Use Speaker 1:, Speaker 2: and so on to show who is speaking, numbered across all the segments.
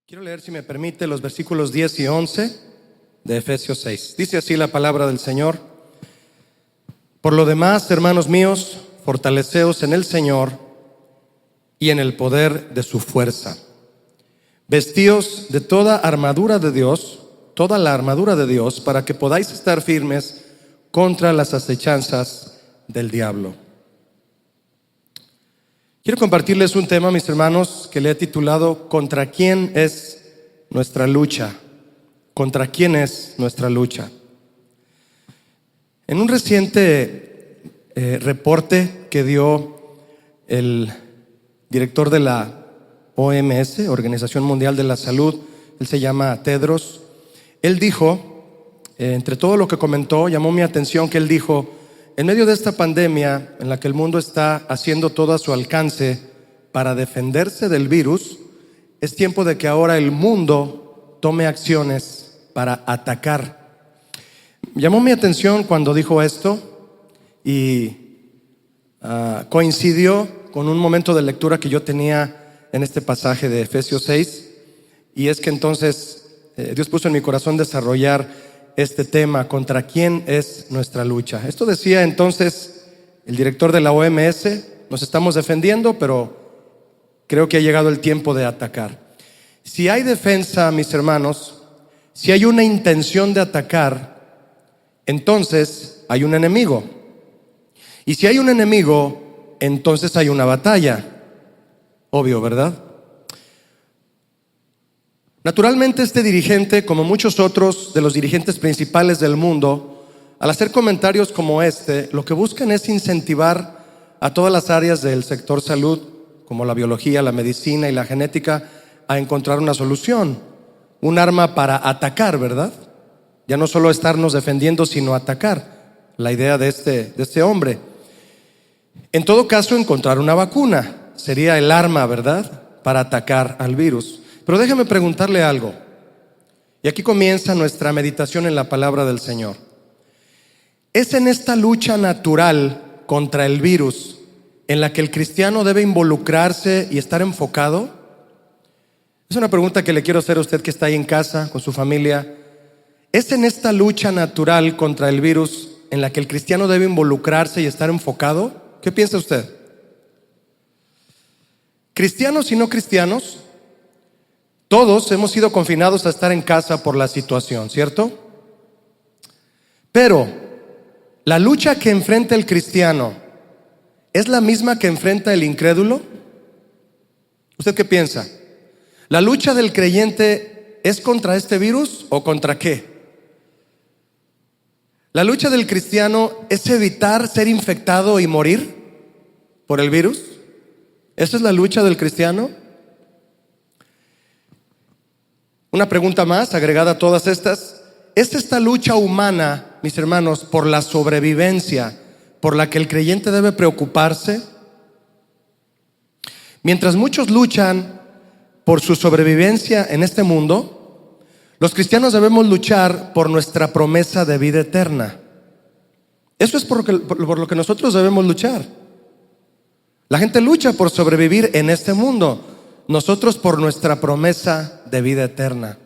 Speaker 1: Quiero leer, si me permite, los versículos 10 y 11 de Efesios 6. Dice así la palabra del Señor: Por lo demás, hermanos míos, fortaleceos en el Señor y en el poder de su fuerza. Vestíos de toda armadura de Dios, toda la armadura de Dios, para que podáis estar firmes contra las acechanzas del diablo. Quiero compartirles un tema, mis hermanos, que le he titulado ¿Contra quién es nuestra lucha? ¿Contra quién es nuestra lucha? En un reciente reporte que dio el director de la OMS, Organización Mundial de la Salud, él se llama Tedros, él dijo, entre todo lo que comentó, llamó mi atención que él dijo: en medio de esta pandemia en la que el mundo está haciendo todo a su alcance para defenderse del virus, es tiempo de que ahora el mundo tome acciones para atacar. Llamó mi atención cuando dijo esto y coincidió con un momento de lectura que yo tenía en este pasaje de Efesios 6, y es que entonces Dios puso en mi corazón desarrollar este tema: ¿contra quién es nuestra lucha? Esto decía entonces el director de la OMS: nos estamos defendiendo, pero creo que ha llegado el tiempo de atacar. Si hay defensa, mis hermanos, si hay una intención de atacar, entonces hay un enemigo. Y si hay un enemigo, entonces hay una batalla. Obvio, ¿verdad? Naturalmente, este dirigente, como muchos otros de los dirigentes principales del mundo, al hacer comentarios como este, lo que buscan es incentivar a todas las áreas del sector salud, como la biología, la medicina y la genética, a encontrar una solución, un arma para atacar, ¿verdad? Ya no solo estarnos defendiendo, sino atacar, la idea de este hombre. En todo caso, encontrar una vacuna sería el arma, ¿verdad?, para atacar al virus. Pero déjeme preguntarle algo, y aquí comienza nuestra meditación en la palabra del Señor. ¿Es en esta lucha natural contra el virus en la que el cristiano debe involucrarse y estar enfocado? Es una pregunta que le quiero hacer a usted que está ahí en casa con su familia. ¿Es en esta lucha natural contra el virus en la que el cristiano debe involucrarse y estar enfocado? ¿Qué piensa usted? Cristianos y no cristianos, todos hemos sido confinados a estar en casa por la situación, ¿cierto? Pero la lucha que enfrenta el cristiano ¿es la misma que enfrenta el incrédulo? ¿Usted qué piensa? ¿La lucha del creyente es contra este virus o contra qué? ¿La lucha del cristiano es evitar ser infectado y morir por el virus? ¿Esa es la lucha del cristiano? Una pregunta más, agregada a todas estas: ¿es esta lucha humana, mis hermanos, por la sobrevivencia, por la que el creyente debe preocuparse? Mientras muchos luchan por su sobrevivencia en este mundo, los cristianos debemos luchar por nuestra promesa de vida eterna. Eso es por lo que nosotros debemos luchar. La gente lucha por sobrevivir en este mundo, nosotros por nuestra promesa de vida eterna.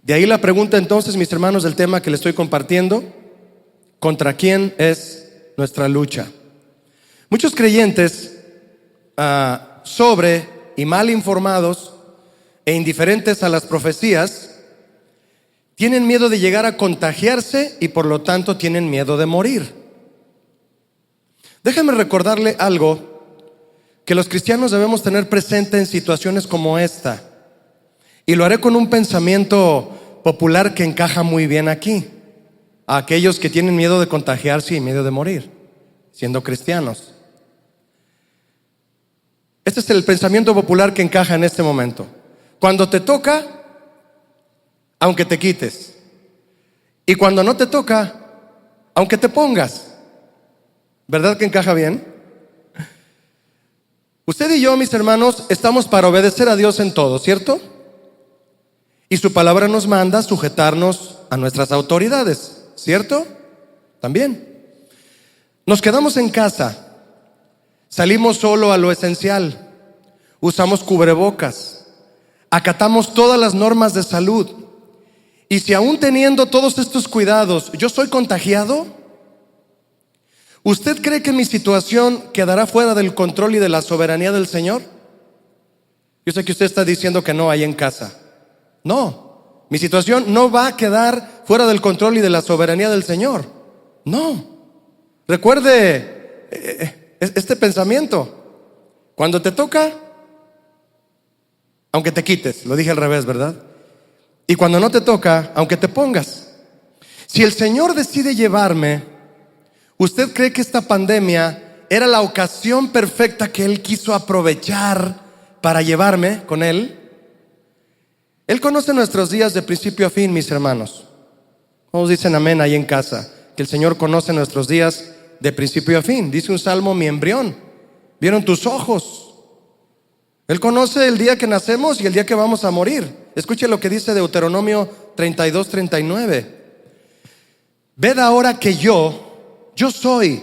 Speaker 1: De ahí la pregunta entonces, mis hermanos, del tema que le estoy compartiendo: ¿contra quién es nuestra lucha? Muchos creyentes sobre y mal informados e indiferentes a las profecías tienen miedo de llegar a contagiarse y por lo tanto tienen miedo de morir. Déjame recordarle algo que los cristianos debemos tener presente en situaciones como esta, y lo haré con un pensamiento popular que encaja muy bien aquí, a aquellos que tienen miedo de contagiarse y miedo de morir, siendo cristianos. Este es el pensamiento popular que encaja en este momento. Cuando te toca, aunque te quites, y cuando no te toca, aunque te pongas. ¿Verdad que encaja bien? Usted y yo, mis hermanos, estamos para obedecer a Dios en todo, ¿cierto? Y su palabra nos manda sujetarnos a nuestras autoridades, ¿cierto? También. Nos quedamos en casa, salimos solo a lo esencial, usamos cubrebocas, acatamos todas las normas de salud. Y si aún teniendo todos estos cuidados, yo soy contagiado, ¿usted cree que mi situación quedará fuera del control y de la soberanía del Señor? Yo sé que usted está diciendo que no ahí en casa. No, mi situación no va a quedar fuera del control y de la soberanía del Señor. No. Recuerde este pensamiento. Cuando te toca, aunque te quites, lo dije al revés, ¿verdad? Y cuando no te toca, aunque te pongas. Si el Señor decide llevarme, ¿usted cree que esta pandemia era la ocasión perfecta que Él quiso aprovechar para llevarme con Él? Él conoce nuestros días de principio a fin, mis hermanos. ¿Cómo dicen amén ahí en casa? Que el Señor conoce nuestros días de principio a fin. Dice un salmo: mi embrión vieron tus ojos. Él conoce el día que nacemos y el día que vamos a morir. Escuche lo que dice Deuteronomio 32:39. Ved ahora que yo soy,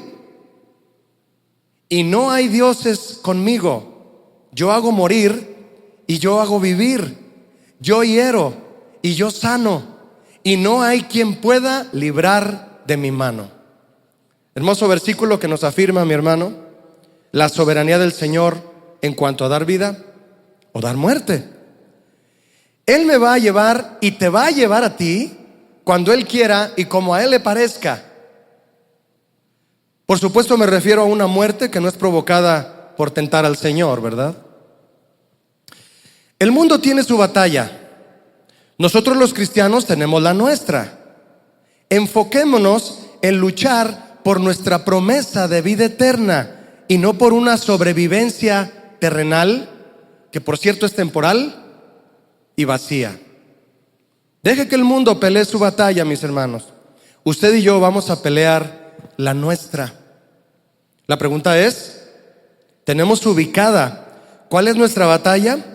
Speaker 1: y no hay dioses conmigo. Yo hago morir y yo hago vivir. Yo hiero y yo sano, y no hay quien pueda librar de mi mano. Hermoso versículo que nos afirma, mi hermano, la soberanía del Señor en cuanto a dar vida o dar muerte. Él me va a llevar y te va a llevar a ti cuando Él quiera y como a Él le parezca. Por supuesto me refiero a una muerte que no es provocada por tentar al Señor, ¿verdad? El mundo tiene su batalla. Nosotros los cristianos tenemos la nuestra. Enfoquémonos en luchar por nuestra promesa de vida eterna y no por una sobrevivencia terrenal, que por cierto es temporal y vacía. Deje que el mundo pelee su batalla, mis hermanos. Usted y yo vamos a pelear la nuestra. La pregunta es, ¿tenemos ubicada cuál es nuestra batalla?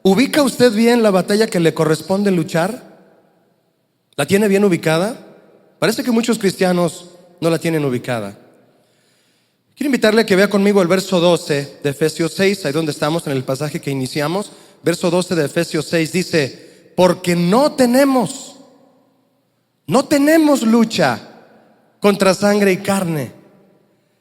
Speaker 1: ¿Ubica usted bien la batalla que le corresponde luchar? ¿La tiene bien ubicada? Parece que muchos cristianos no la tienen ubicada. Quiero invitarle a que vea conmigo el verso 12 de Efesios 6, ahí donde estamos en el pasaje que iniciamos. Verso 12 de Efesios 6 dice: porque no tenemos lucha contra sangre y carne,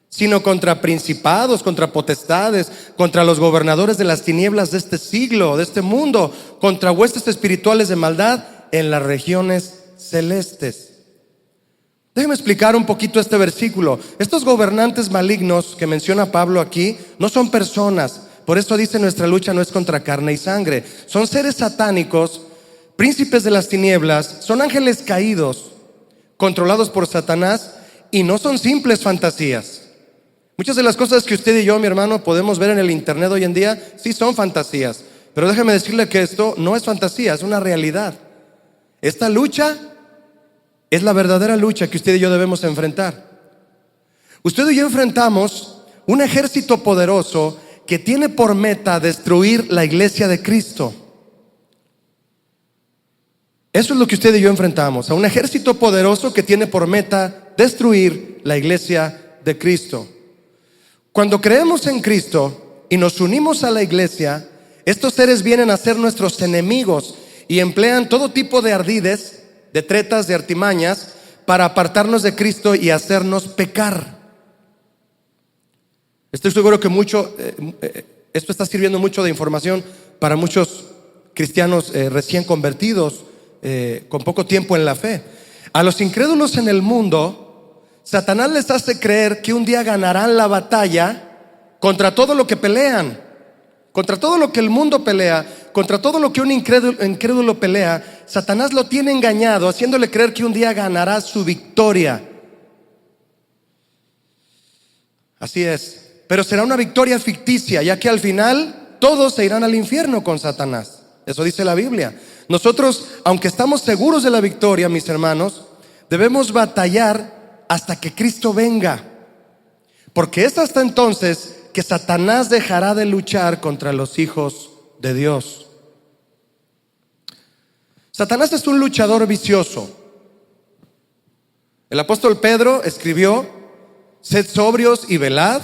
Speaker 1: sino contra principados, contra potestades, contra los gobernadores de las tinieblas de este siglo, de este mundo, contra huestes espirituales de maldad en las regiones celestes. Déjeme explicar un poquito este versículo. Estos gobernantes malignos que menciona Pablo aquí no son personas. Por eso dice: nuestra lucha no es contra carne y sangre. Son seres satánicos, príncipes de las tinieblas, son ángeles caídos, controlados por Satanás, y no son simples fantasías. Muchas de las cosas que usted y yo, mi hermano, podemos ver en el internet hoy en día, sí son fantasías. Pero déjeme decirle que esto no es fantasía, es una realidad. Esta lucha es la verdadera lucha que usted y yo debemos enfrentar. Usted y yo enfrentamos un ejército poderoso que tiene por meta destruir la iglesia de Cristo. Eso es lo que usted y yo enfrentamos, a un ejército poderoso que tiene por meta destruir la iglesia de Cristo. Cuando creemos en Cristo y nos unimos a la iglesia, estos seres vienen a ser nuestros enemigos y emplean todo tipo de ardides, de tretas, de artimañas para apartarnos de Cristo y hacernos pecar. Estoy seguro que esto está sirviendo mucho de información para muchos cristianos recién convertidos, con poco tiempo en la fe. A los incrédulos en el mundo, Satanás les hace creer que un día ganarán la batalla contra todo lo que pelean, contra todo lo que el mundo pelea, contra todo lo que un incrédulo pelea. Satanás lo tiene engañado, haciéndole creer que un día ganará su victoria. Así es, pero será una victoria ficticia, ya que al final todos se irán al infierno con Satanás. Eso dice la Biblia. Nosotros, aunque estamos seguros de la victoria, mis hermanos, debemos batallar hasta que Cristo venga, porque es hasta entonces que Satanás dejará de luchar contra los hijos de Dios. Satanás es un luchador vicioso. El apóstol Pedro escribió: sed sobrios y velad,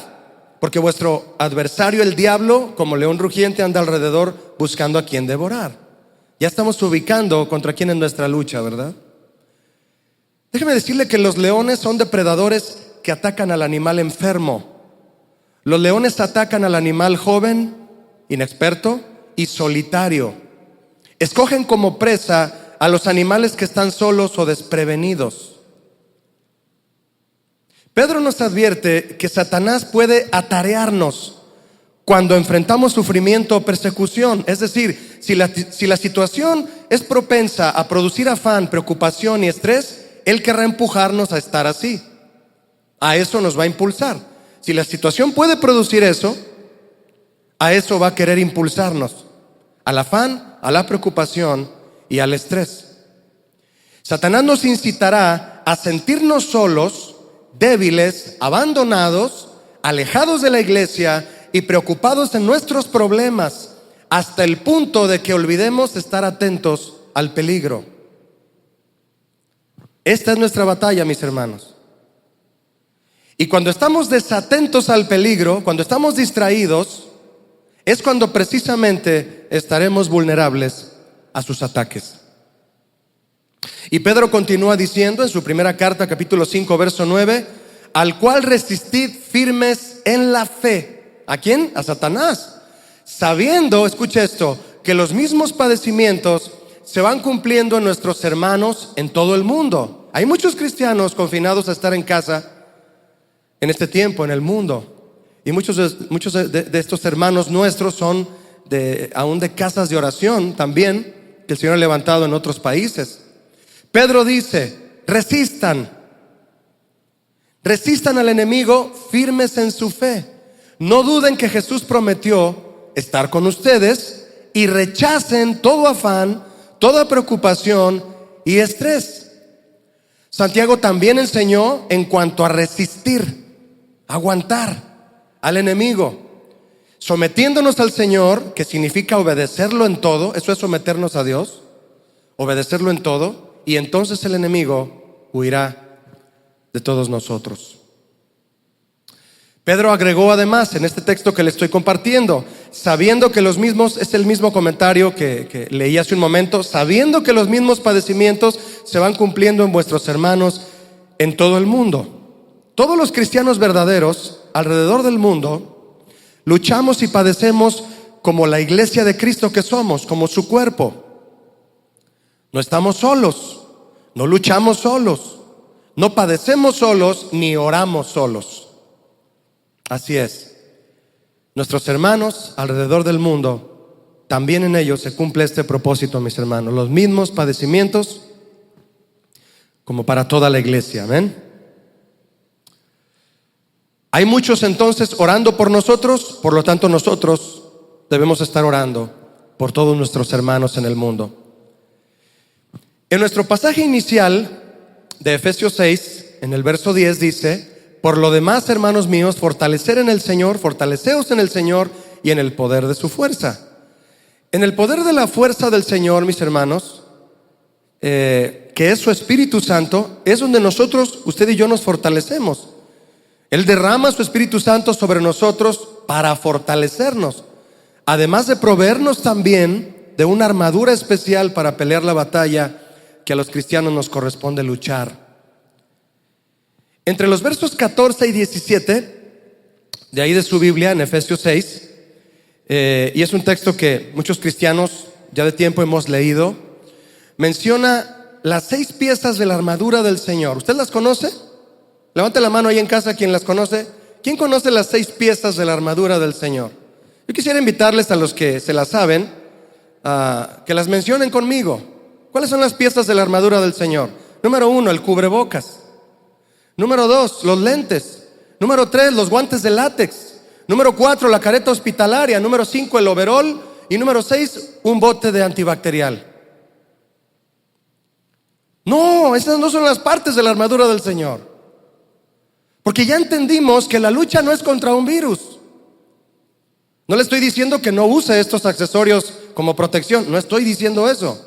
Speaker 1: porque vuestro adversario el diablo, como león rugiente, anda alrededor buscando a quien devorar. Ya estamos ubicando contra quién es nuestra lucha, ¿verdad? Déjeme decirle que los leones son depredadores que atacan al animal enfermo. Los leones atacan al animal joven, inexperto y solitario. Escogen como presa a los animales que están solos o desprevenidos. Pedro nos advierte que Satanás puede atarearnos cuando enfrentamos sufrimiento o persecución. Es decir, si la situación es propensa a producir afán, preocupación y estrés, él querrá empujarnos a estar así. A eso nos va a impulsar. Si la situación puede producir eso, a eso va a querer impulsarnos, al afán, a la preocupación y al estrés. Satanás nos incitará a sentirnos solos, débiles, abandonados, alejados de la iglesia y preocupados en nuestros problemas, hasta el punto de que olvidemos estar atentos al peligro. Esta es nuestra batalla, mis hermanos. Y cuando estamos desatentos al peligro, cuando estamos distraídos, es cuando precisamente estaremos vulnerables a sus ataques. Y Pedro continúa diciendo en su primera carta, capítulo 5, verso 9, al cual resistid firmes en la fe. ¿A quién? A Satanás. Sabiendo, escucha esto, que los mismos padecimientos se van cumpliendo en nuestros hermanos en todo el mundo. Hay muchos cristianos confinados a estar en casa en este tiempo, en el mundo. Y muchos de estos hermanos nuestros son aún de casas de oración también, que el Señor ha levantado en otros países. Pedro dice, resistan al enemigo firmes en su fe. No duden que Jesús prometió estar con ustedes y rechacen todo afán, toda preocupación y estrés. Santiago también enseñó en cuanto a resistir, aguantar al enemigo, sometiéndonos al Señor, que significa obedecerlo en todo. Eso es someternos a Dios, obedecerlo en todo, y entonces el enemigo huirá de todos nosotros. Pedro agregó además en este texto que le estoy compartiendo, sabiendo que los mismos, es el mismo comentario que leí hace un momento, sabiendo que los mismos padecimientos se van cumpliendo en vuestros hermanos en todo el mundo. Todos los cristianos verdaderos alrededor del mundo luchamos y padecemos como la iglesia de Cristo que somos, como su cuerpo. No estamos solos, no luchamos solos, no padecemos solos ni oramos solos. Así es. Nuestros hermanos alrededor del mundo, también en ellos se cumple este propósito, mis hermanos. Los mismos padecimientos como para toda la iglesia. ¿Amén? Hay muchos entonces orando por nosotros, por lo tanto nosotros debemos estar orando por todos nuestros hermanos en el mundo. En nuestro pasaje inicial de Efesios 6, en el verso 10 dice, por lo demás, hermanos míos, fortaleceos en el Señor y en el poder de su fuerza. En el poder de la fuerza del Señor, mis hermanos, que es su Espíritu Santo, es donde nosotros, usted y yo, nos fortalecemos. Él derrama su Espíritu Santo sobre nosotros para fortalecernos, además de proveernos también de una armadura especial para pelear la batalla que a los cristianos nos corresponde luchar. Entre los versos 14 y 17 de ahí de su Biblia, en Efesios 6, y es un texto que muchos cristianos ya de tiempo hemos leído, menciona las 6 piezas de la armadura del Señor. ¿Usted las conoce? Levante la mano ahí en casa quien las conoce. ¿Quién conoce las 6 piezas de la armadura del Señor? Yo quisiera invitarles a los que se las saben a que las mencionen conmigo. ¿Cuáles son las piezas de la armadura del Señor? Número 1, el cubrebocas. Número 2, los lentes. Número 3, los guantes de látex. Número 4, la careta hospitalaria. Número 5, el overol. Y número 6, un bote de antibacterial. No, esas no son las partes de la armadura del Señor. Porque ya entendimos que la lucha no es contra un virus. No le estoy diciendo que no use estos accesorios como protección. No estoy diciendo eso.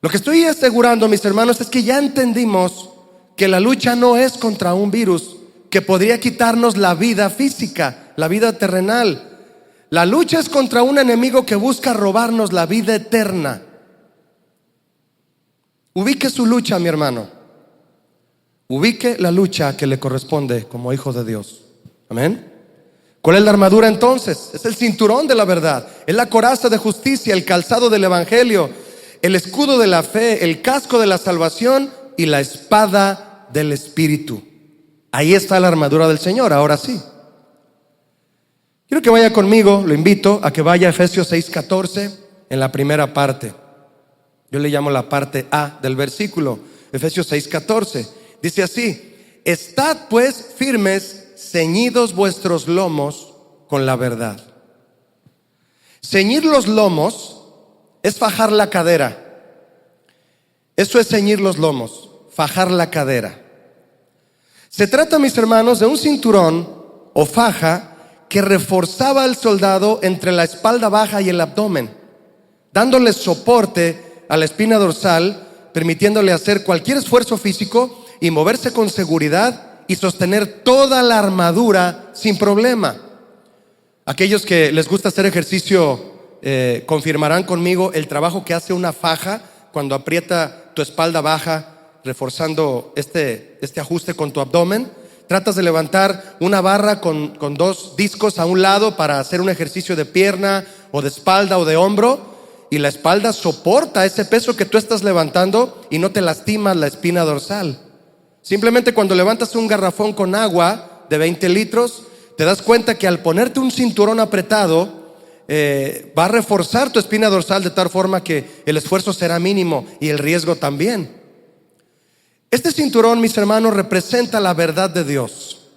Speaker 1: Lo que estoy asegurando, mis hermanos, es que ya entendimos que la lucha no es contra un virus que podría quitarnos la vida física, la vida terrenal. La lucha es contra un enemigo que busca robarnos la vida eterna. Ubique su lucha, mi hermano. Ubique la lucha que le corresponde como hijo de Dios. Amén. ¿Cuál es la armadura entonces? Es el cinturón de la verdad, es la coraza de justicia, el calzado del evangelio, el escudo de la fe, el casco de la salvación y la espada del Espíritu. Ahí está la armadura del Señor. Ahora sí, quiero que vaya conmigo, lo invito a que vaya a Efesios 6:14 en la primera parte. Yo le llamo la parte A del versículo. Efesios 6:14 dice así: estad pues firmes, ceñidos vuestros lomos con la verdad. Ceñir los lomos es fajar la cadera. Eso es ceñir los lomos, fajar la cadera. Se trata, mis hermanos, de un cinturón o faja que reforzaba al soldado entre la espalda baja y el abdomen, dándole soporte a la espina dorsal, permitiéndole hacer cualquier esfuerzo físico y moverse con seguridad y sostener toda la armadura sin problema. Aquellos que les gusta hacer ejercicio confirmarán conmigo el trabajo que hace una faja cuando aprieta tu espalda baja, reforzando este ajuste con tu abdomen. Tratas de levantar una barra con dos discos a un lado para hacer un ejercicio de pierna o de espalda o de hombro, y la espalda soporta ese peso que tú estás levantando y no te lastimas la espina dorsal. Simplemente cuando levantas un garrafón con agua de 20 litros, te das cuenta que al ponerte un cinturón apretado, va a reforzar tu espina dorsal de tal forma que el esfuerzo será mínimo y el riesgo también. Este cinturón, mis hermanos, representa la verdad de Dios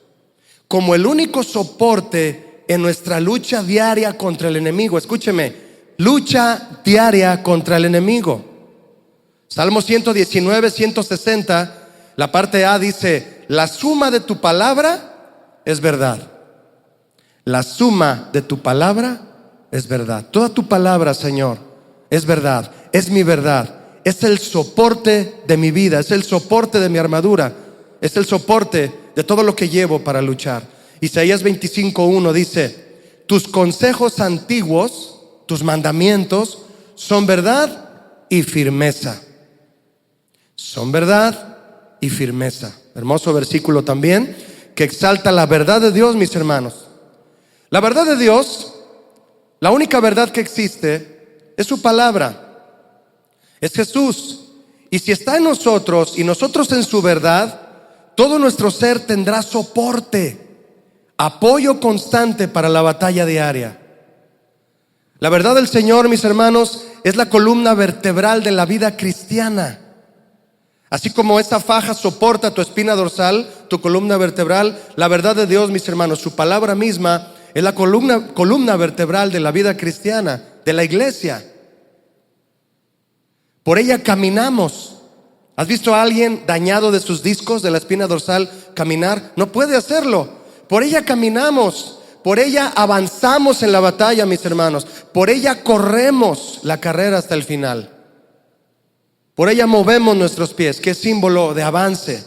Speaker 1: como el único soporte en nuestra lucha diaria contra el enemigo. Escúcheme, lucha diaria contra el enemigo. Salmo 119, 160, la parte A dice: la suma de tu palabra es verdad. La suma de tu palabra es verdad. Toda tu palabra, Señor, es verdad, es mi verdad. Es el soporte de mi vida, es el soporte de mi armadura, es el soporte de todo lo que llevo para luchar. Isaías 25:1 dice: tus consejos antiguos, tus mandamientos, son verdad y firmeza. Son verdad y firmeza. Hermoso versículo también, que exalta la verdad de Dios, mis hermanos. La verdad de Dios, la única verdad que existe, es su palabra. Es Jesús. Y si está en nosotros y nosotros en su verdad, todo nuestro ser tendrá soporte, apoyo constante para la batalla diaria. La verdad del Señor, mis hermanos, es la columna vertebral de la vida cristiana. Así como esta faja soporta tu espina dorsal, tu columna vertebral, la verdad de Dios, mis hermanos, su palabra misma es la columna vertebral de la vida cristiana, de la iglesia. Por ella caminamos. ¿Has visto a alguien dañado de sus discos, de la espina dorsal, caminar? No puede hacerlo. Por ella caminamos. Por ella avanzamos en la batalla, mis hermanos. Por ella corremos la carrera hasta el final. Por ella movemos nuestros pies, que es símbolo de avance.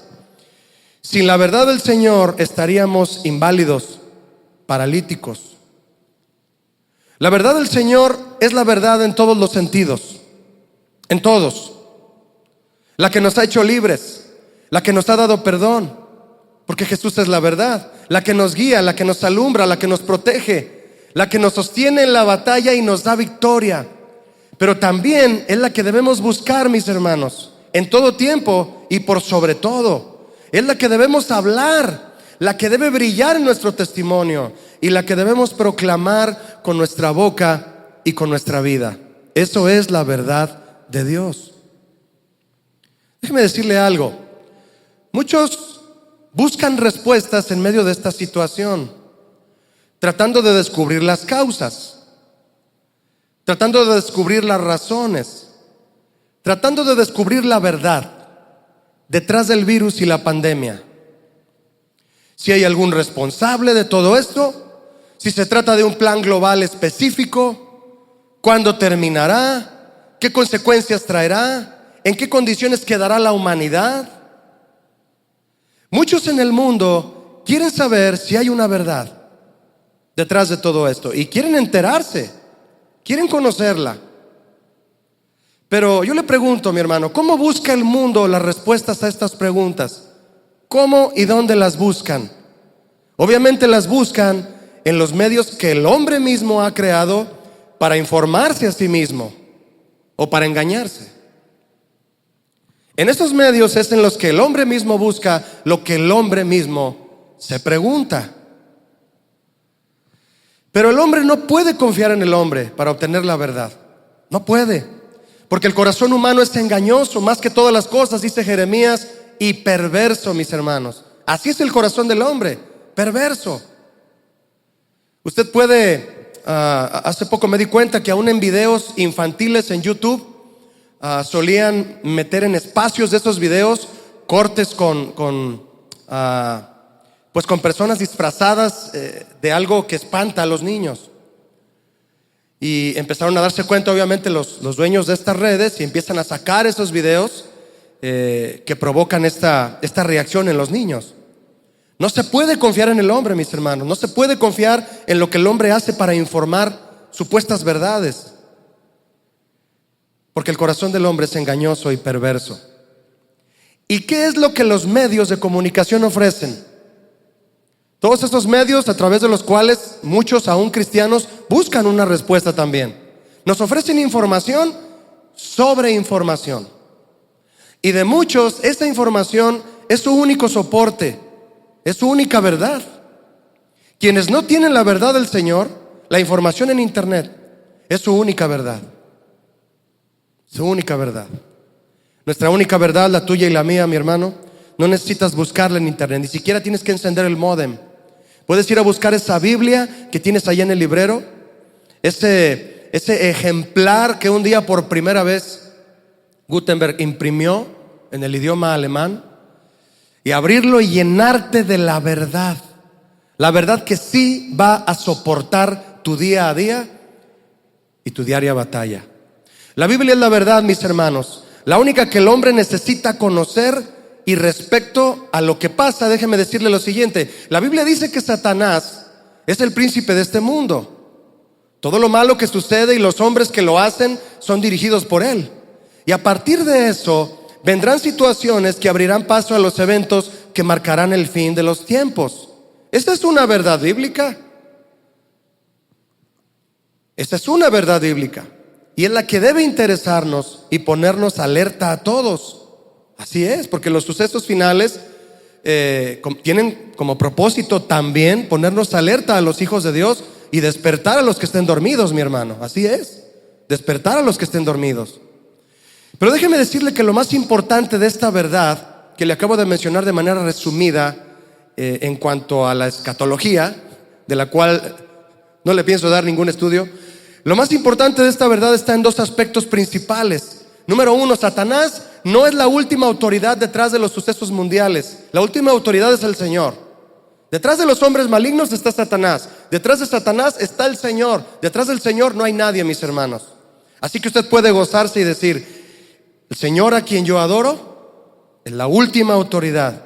Speaker 1: Sin la verdad del Señor estaríamos inválidos, paralíticos. La verdad del Señor es la verdad en todos los sentidos. En todos. La que nos ha hecho libres, la que nos ha dado perdón, porque Jesús es la verdad. La que nos guía, la que nos alumbra, la que nos protege, la que nos sostiene en la batalla y nos da victoria. Pero también es la que debemos buscar, mis hermanos, en todo tiempo y por sobre todo. Es la que debemos hablar, la que debe brillar en nuestro testimonio y la que debemos proclamar con nuestra boca y con nuestra vida. Eso es la verdad de Dios. Déjeme decirle algo. Muchos buscan respuestas en medio de esta situación, tratando de descubrir las causas, tratando de descubrir las razones, tratando de descubrir la verdad detrás del virus y la pandemia. Si hay algún responsable de todo esto, si se trata de un plan global específico, ¿cuándo terminará? ¿Qué consecuencias traerá? ¿En qué condiciones quedará la humanidad? Muchos en el mundo quieren saber si hay una verdad detrás de todo esto y quieren enterarse, quieren conocerla. Pero yo le pregunto, mi hermano, ¿cómo busca el mundo las respuestas a estas preguntas? ¿Cómo y dónde las buscan? Obviamente las buscan en los medios que el hombre mismo ha creado para informarse a sí mismo o para engañarse. En estos medios es en los que el hombre mismo busca lo que el hombre mismo se pregunta. Pero el hombre no puede confiar en el hombre para obtener la verdad. No puede, porque el corazón humano es engañoso más que todas las cosas, dice Jeremías, y perverso, mis hermanos. Así es el corazón del hombre, perverso. Usted puede, hace poco me di cuenta que aún en videos infantiles en YouTube solían meter en espacios de esos videos cortes con personas disfrazadas de algo que espanta a los niños. Y empezaron a darse cuenta, obviamente, los dueños de estas redes, y empiezan a sacar esos videos que provocan esta reacción en los niños. No se puede confiar en el hombre, mis hermanos. No se puede confiar en lo que el hombre hace para informar supuestas verdades, porque el corazón del hombre es engañoso y perverso. ¿Y qué es lo que los medios de comunicación ofrecen? Todos estos medios a través de los cuales muchos, aún cristianos, buscan una respuesta también. Nos ofrecen información sobre información. Y de muchos, esta información es su único soporte, es su única verdad. Quienes no tienen la verdad del Señor, la información en internet es su única verdad. Su única verdad. Nuestra única verdad, la tuya y la mía, mi hermano, no necesitas buscarla en internet, ni siquiera tienes que encender el módem. Puedes ir a buscar esa Biblia que tienes allá en el librero, ese ejemplar que un día por primera vez Gutenberg imprimió en el idioma alemán, y abrirlo y llenarte de la verdad que sí va a soportar tu día a día y tu diaria batalla. La Biblia es la verdad, mis hermanos, la única que el hombre necesita conocer. Y respecto a lo que pasa, déjeme decirle lo siguiente: la Biblia dice que Satanás es el príncipe de este mundo. Todo lo malo que sucede y los hombres que lo hacen son dirigidos por él. Y a partir de eso vendrán situaciones que abrirán paso a los eventos que marcarán el fin de los tiempos. ¿Esta es una verdad bíblica? Esta es una verdad bíblica, y es la que debe interesarnos y ponernos alerta a todos. Así es, porque los sucesos finales tienen como propósito también ponernos alerta a los hijos de Dios y despertar a los que estén dormidos, mi hermano. Así es, despertar a los que estén dormidos. Pero déjeme decirle que lo más importante de esta verdad que le acabo de mencionar de manera resumida en cuanto a la escatología, de la cual no le pienso dar ningún estudio, lo más importante de esta verdad está en dos aspectos principales. Número uno, Satanás no es la última autoridad detrás de los sucesos mundiales. La última autoridad es el Señor. Detrás de los hombres malignos está Satanás. Detrás de Satanás está el Señor. Detrás del Señor no hay nadie, mis hermanos. Así que usted puede gozarse y decir: el Señor a quien yo adoro es la última autoridad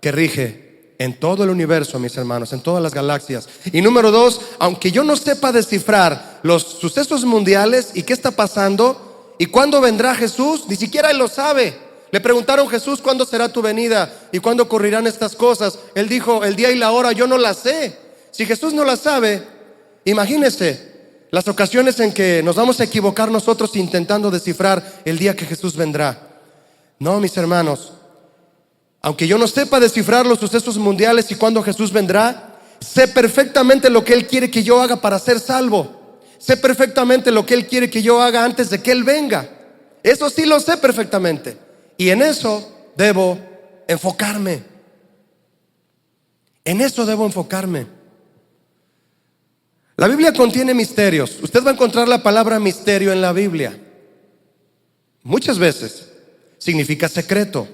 Speaker 1: que rige en todo el universo, mis hermanos, en todas las galaxias. Y número dos, aunque yo no sepa descifrar los sucesos mundiales y qué está pasando y cuándo vendrá Jesús, ni siquiera Él lo sabe. Le preguntaron: Jesús, ¿cuándo será tu venida? ¿Y cuándo ocurrirán estas cosas? Él dijo: el día y la hora yo no la sé. Si Jesús no la sabe, imagínese las ocasiones en que nos vamos a equivocar nosotros intentando descifrar el día que Jesús vendrá. No, mis hermanos, aunque yo no sepa descifrar los sucesos mundiales y cuándo Jesús vendrá, sé perfectamente lo que Él quiere que yo haga para ser salvo. Sé perfectamente lo que Él quiere que yo haga antes de que Él venga. Eso sí lo sé perfectamente, y en eso debo enfocarme. En eso debo enfocarme. La Biblia contiene misterios. Usted va a encontrar la palabra misterio en la Biblia. Muchas veces significa secreto.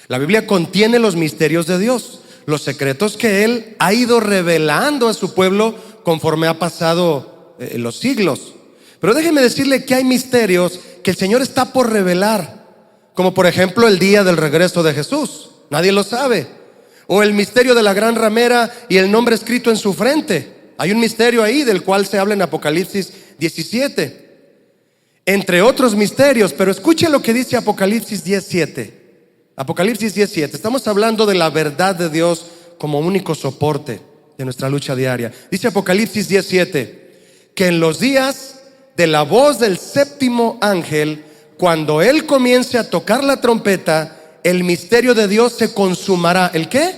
Speaker 1: La Biblia contiene los misterios de Dios, los secretos que Él ha ido revelando a su pueblo conforme ha pasado los siglos. Pero déjeme decirle que hay misterios que el Señor está por revelar, como por ejemplo el día del regreso de Jesús. Nadie lo sabe. O el misterio de la gran ramera y el nombre escrito en su frente. Hay un misterio ahí del cual se habla en Apocalipsis 17. Entre otros misterios, pero escuche lo que dice Apocalipsis 17. Apocalipsis 17. Estamos hablando de la verdad de Dios como único soporte de nuestra lucha diaria. Dice Apocalipsis 17 que en los días de la voz del séptimo ángel, cuando él comience a tocar la trompeta, el misterio de Dios se consumará. ¿El qué?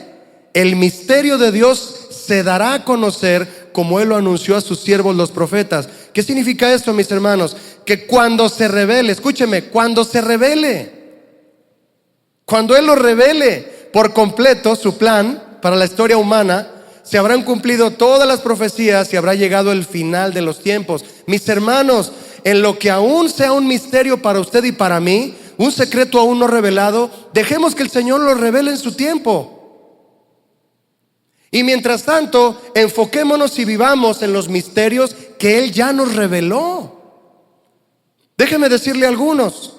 Speaker 1: El misterio de Dios se dará a conocer como él lo anunció a sus siervos los profetas. ¿Qué significa esto, mis hermanos? Que cuando se revele, escúcheme, cuando se revele, cuando él lo revele por completo su plan para la historia humana, se habrán cumplido todas las profecías y habrá llegado el final de los tiempos. Mis hermanos, en lo que aún sea un misterio para usted y para mí, un secreto aún no revelado, dejemos que el Señor lo revele en su tiempo. Y mientras tanto, enfoquémonos y vivamos en los misterios que Él ya nos reveló. Déjeme decirle algunos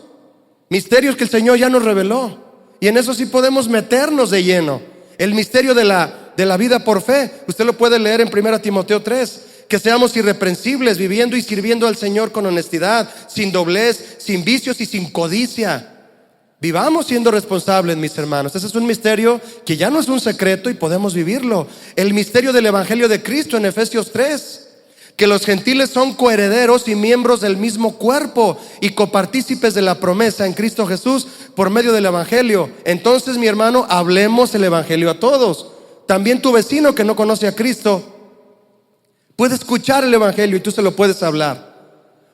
Speaker 1: misterios que el Señor ya nos reveló, y en eso sí podemos meternos de lleno. El misterio de la vida por fe, usted lo puede leer en 1 Timoteo 3. Que seamos irreprensibles, viviendo y sirviendo al Señor con honestidad, sin doblez, sin vicios y sin codicia. Vivamos siendo responsables, mis hermanos. Ese es un misterio que ya no es un secreto y podemos vivirlo. El misterio del Evangelio de Cristo en Efesios 3. Que los gentiles son coherederos y miembros del mismo cuerpo y copartícipes de la promesa en Cristo Jesús por medio del Evangelio. Entonces, mi hermano, hablemos el Evangelio a todos. También tu vecino que no conoce a Cristo puede escuchar el Evangelio y tú se lo puedes hablar.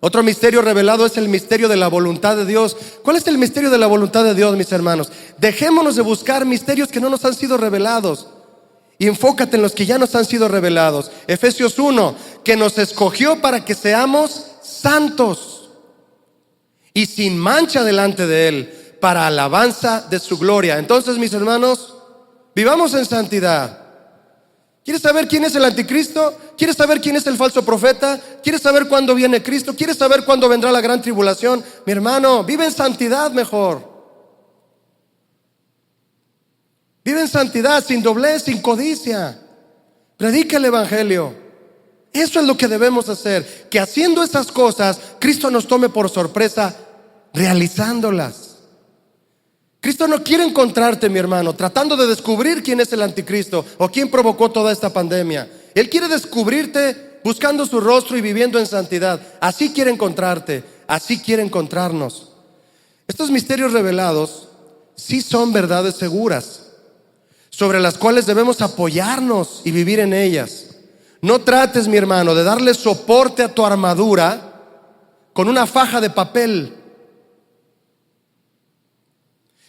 Speaker 1: Otro misterio revelado es el misterio de la voluntad de Dios. ¿Cuál es el misterio de la voluntad de Dios, mis hermanos? Dejémonos de buscar misterios que no nos han sido revelados y enfócate en los que ya nos han sido revelados. Efesios 1, que nos escogió para que seamos santos y sin mancha delante de Él, para alabanza de su gloria. Entonces, mis hermanos, vivamos en santidad. ¿Quieres saber quién es el anticristo? ¿Quieres saber quién es el falso profeta? ¿Quieres saber cuándo viene Cristo? ¿Quieres saber cuándo vendrá la gran tribulación? Mi hermano, vive en santidad mejor. Vive en santidad, sin doblez, sin codicia. Predica el Evangelio. Eso es lo que debemos hacer. Que haciendo esas cosas, Cristo nos tome por sorpresa realizándolas. Cristo no quiere encontrarte, mi hermano, tratando de descubrir quién es el anticristo o quién provocó toda esta pandemia. Él quiere descubrirte buscando su rostro y viviendo en santidad. Así quiere encontrarte, así quiere encontrarnos. Estos misterios revelados sí son verdades seguras, sobre las cuales debemos apoyarnos y vivir en ellas. No trates, mi hermano, de darle soporte a tu armadura con una faja de papel,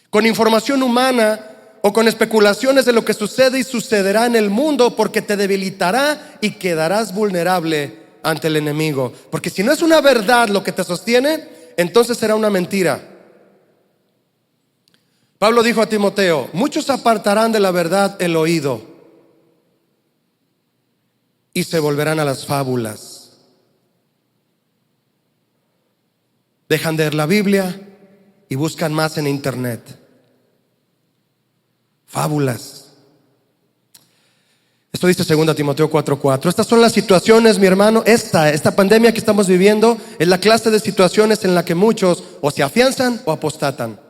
Speaker 1: con información humana o con especulaciones de lo que sucede y sucederá en el mundo, porque te debilitará y quedarás vulnerable ante el enemigo. Porque si no es una verdad lo que te sostiene, entonces será una mentira. Pablo dijo a Timoteo: muchos apartarán de la verdad el oído y se volverán a las fábulas. Dejan de leer la Biblia y buscan más en internet. Fábulas. Esto dice 2 Timoteo 4:4. Estas son las situaciones, mi hermano. Esta pandemia que estamos viviendo es la clase de situaciones en la que muchos o se afianzan o apostatan.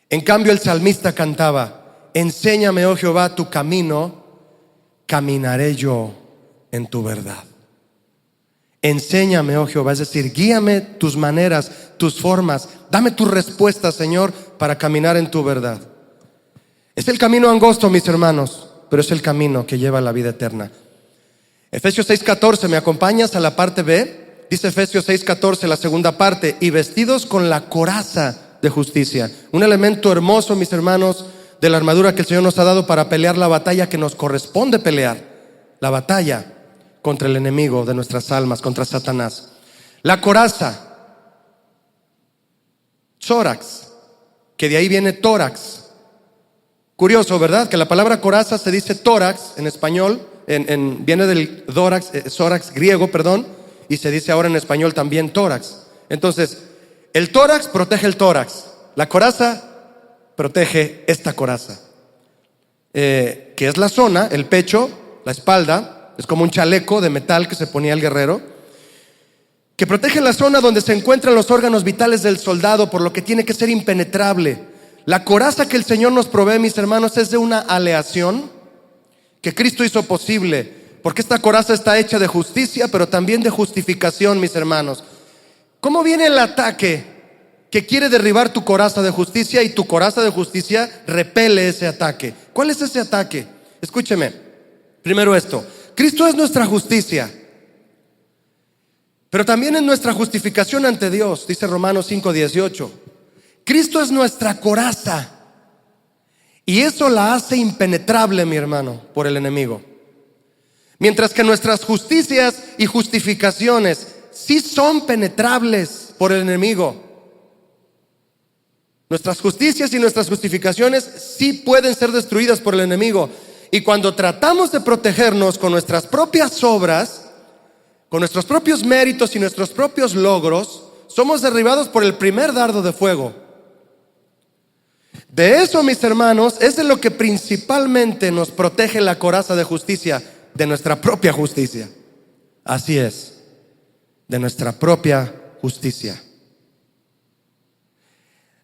Speaker 1: En cambio, el salmista cantaba: enséñame, oh Jehová, tu camino, caminaré yo en tu verdad. Enséñame, oh Jehová, es decir, guíame tus maneras, tus formas. Dame tus respuestas, Señor, para caminar en tu verdad. Es el camino angosto, mis hermanos, pero es el camino que lleva a la vida eterna. Efesios 6:14, ¿me acompañas a la parte B? Dice Efesios 6:14, la segunda parte: y vestidos con la coraza de justicia. Un elemento hermoso, mis hermanos, de la armadura que el Señor nos ha dado para pelear la batalla que nos corresponde pelear. La batalla contra el enemigo de nuestras almas, contra Satanás. La coraza, tórax, que de ahí viene tórax. Curioso, ¿verdad? Que la palabra coraza se dice tórax en español, viene del tórax griego, y se dice ahora en español también tórax. Entonces, el tórax protege el tórax, la coraza protege esta coraza. que es la zona, el pecho, la espalda, es como un chaleco de metal que se ponía el guerrero, que protege la zona donde se encuentran los órganos vitales del soldado, por lo que tiene que ser impenetrable. La coraza que el Señor nos provee, mis hermanos, es de una aleación que Cristo hizo posible, porque esta coraza está hecha de justicia, pero también de justificación, mis hermanos. ¿Cómo viene el ataque que quiere derribar tu coraza de justicia, y tu coraza de justicia repele ese ataque? ¿Cuál es ese ataque? Escúcheme, primero esto: Cristo es nuestra justicia, pero también es nuestra justificación ante Dios, dice Romanos 5:18. Cristo es nuestra coraza, y eso la hace impenetrable, mi hermano, por el enemigo. Mientras que nuestras justicias y justificaciones sí son penetrables por el enemigo. Nuestras justicias y nuestras justificaciones sí pueden ser destruidas por el enemigo. Y cuando tratamos de protegernos con nuestras propias obras, con nuestros propios méritos y nuestros propios logros, somos derribados por el primer dardo de fuego. De eso, mis hermanos, es de lo que principalmente nos protege la coraza de justicia, de nuestra propia justicia. Así es, de nuestra propia justicia.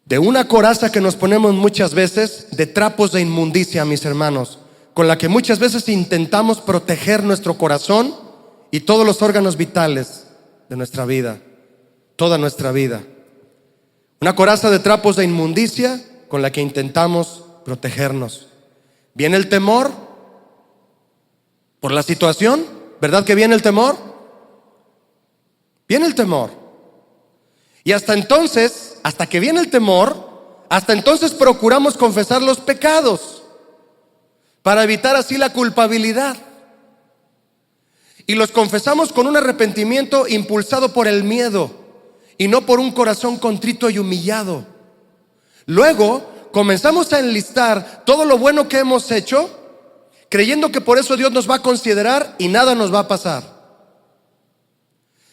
Speaker 1: De una coraza que nos ponemos muchas veces de trapos de inmundicia, mis hermanos, con la que muchas veces intentamos proteger nuestro corazón y todos los órganos vitales de nuestra vida, toda nuestra vida. Una coraza de trapos de inmundicia con la que intentamos protegernos. Viene el temor por la situación, ¿verdad que viene el temor? Viene el temor. Y hasta entonces, hasta que viene el temor, hasta entonces procuramos confesar los pecados para evitar así la culpabilidad. Y los confesamos con un arrepentimiento impulsado por el miedo y no por un corazón contrito y humillado. Luego comenzamos a enlistar todo lo bueno que hemos hecho, creyendo que por eso Dios nos va a considerar y nada nos va a pasar.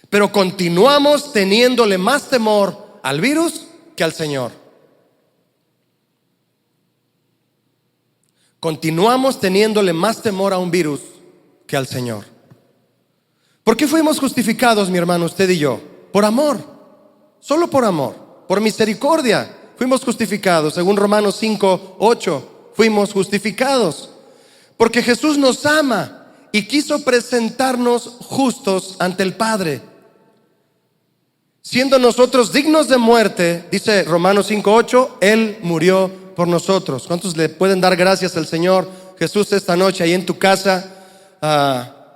Speaker 1: Pero continuamos teniéndole más temor al virus que al Señor. Continuamos teniéndole más temor a un virus que al Señor. ¿Por qué fuimos justificados, mi hermano, usted y yo? Por amor, solo por amor, por misericordia fuimos justificados. Según Romanos 5:8, fuimos justificados porque Jesús nos ama y quiso presentarnos justos ante el Padre, siendo nosotros dignos de muerte. Dice Romanos 5:8, Él murió por nosotros. ¿Cuántos le pueden dar gracias al Señor Jesús esta noche ahí en tu casa?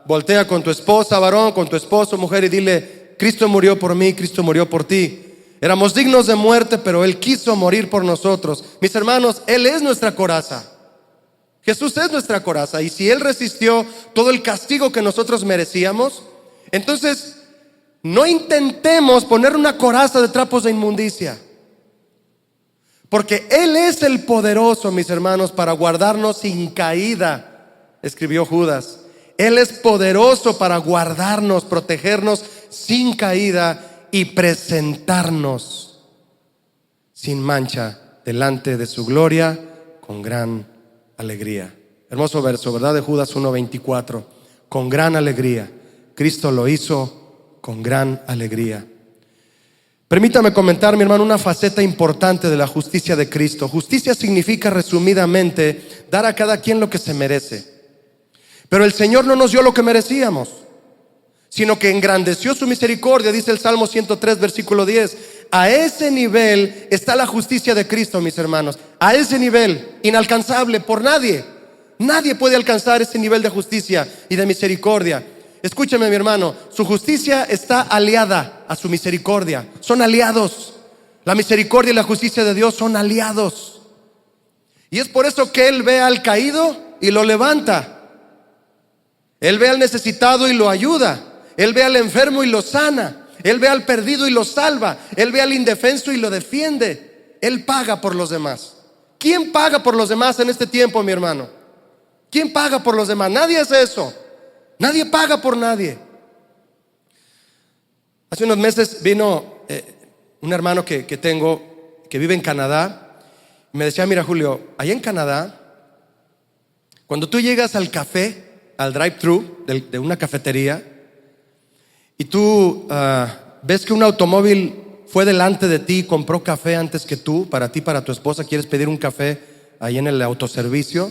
Speaker 1: Voltea con tu esposa, varón, con tu esposo, mujer, y dile: Cristo murió por mí, Cristo murió por ti. Éramos dignos de muerte, pero Él quiso morir por nosotros. Mis hermanos, Él es nuestra coraza. Jesús es nuestra coraza. Y si Él resistió todo el castigo que nosotros merecíamos, entonces no intentemos poner una coraza de trapos de inmundicia, porque Él es el poderoso, mis hermanos, para guardarnos sin caída, escribió Judas. Él es poderoso para guardarnos, protegernos sin caída y presentarnos sin mancha delante de su gloria con gran alegría. Hermoso verso, ¿verdad? De Judas 1:24. Con gran alegría. Cristo lo hizo con gran alegría. Permítame comentar, mi hermano, una faceta importante de la justicia de Cristo. Justicia significa, resumidamente, dar a cada quien lo que se merece. Pero el Señor no nos dio lo que merecíamos, sino que engrandeció su misericordia, dice el Salmo 103, versículo 10. A ese nivel está la justicia de Cristo, mis hermanos. A ese nivel, inalcanzable por nadie. Nadie puede alcanzar ese nivel de justicia y de misericordia. Escúcheme, mi hermano, su justicia está aliada a su misericordia. Son aliados. La misericordia y la justicia de Dios son aliados. Y es por eso que Él ve al caído y lo levanta. Él ve al necesitado y lo ayuda. Él ve al enfermo y lo sana. Él ve al perdido y lo salva. Él ve al indefenso y lo defiende. Él paga por los demás. ¿Quién paga por los demás en este tiempo, mi hermano? ¿Quién paga por los demás? Nadie hace eso. Nadie paga por nadie. Hace unos meses vino un hermano que tengo, que vive en Canadá. Me decía: mira, Julio, allá en Canadá Cuando tú llegas al café, al drive-thru de una cafetería, y tú ves que un automóvil fue delante de ti y compró café antes que tú, para ti, para tu esposa, quieres pedir un café ahí en el autoservicio.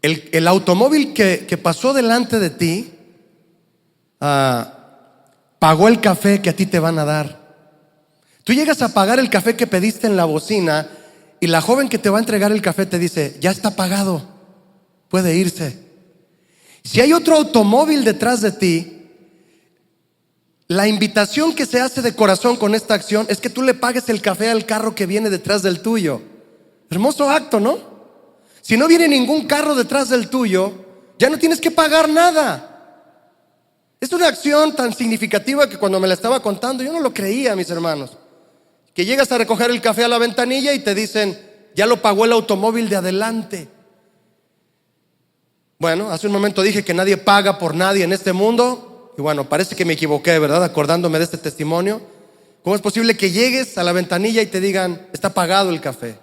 Speaker 1: El automóvil que pasó delante de ti pagó el café que a ti te van a dar. Tú llegas a pagar el café que pediste en la bocina y la joven que te va a entregar el café te dice: ya está pagado, puede irse. Si hay otro automóvil detrás de ti, la invitación que se hace de corazón con esta acción es que tú le pagues el café al carro que viene detrás del tuyo. Hermoso acto, ¿no? Si no viene ningún carro detrás del tuyo, ya no tienes que pagar nada. Es una acción tan significativa que cuando me la estaba contando yo no lo creía, mis hermanos. Que llegas a recoger el café a la ventanilla y te dicen: ya lo pagó el automóvil de adelante. Bueno, hace un momento dije que nadie paga por nadie en este mundo. Y bueno, parece que me equivoqué, ¿verdad? Acordándome de este testimonio. ¿Cómo es posible que llegues a la ventanilla y te digan: está pagado el café?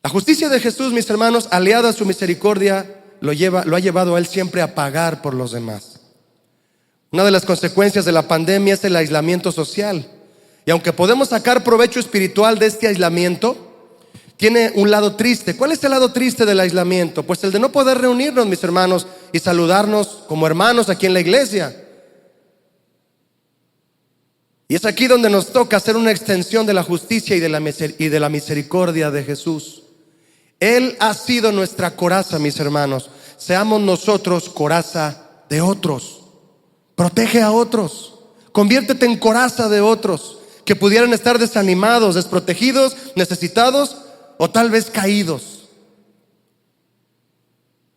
Speaker 1: La justicia de Jesús, mis hermanos, aliada a su misericordia, lo ha llevado a Él siempre a pagar por los demás. Una de las consecuencias de la pandemia es el aislamiento social. Y aunque podemos sacar provecho espiritual de este aislamiento, tiene un lado triste. ¿Cuál es el lado triste del aislamiento? Pues el de no poder reunirnos, mis hermanos, y saludarnos como hermanos aquí en la iglesia. Y es aquí donde nos toca hacer una extensión de la justicia y de la misericordia de Jesús. Él ha sido nuestra coraza, mis hermanos. Seamos nosotros coraza de otros. Protege a otros. Conviértete en coraza de otros que pudieran estar desanimados, desprotegidos, necesitados o tal vez caídos.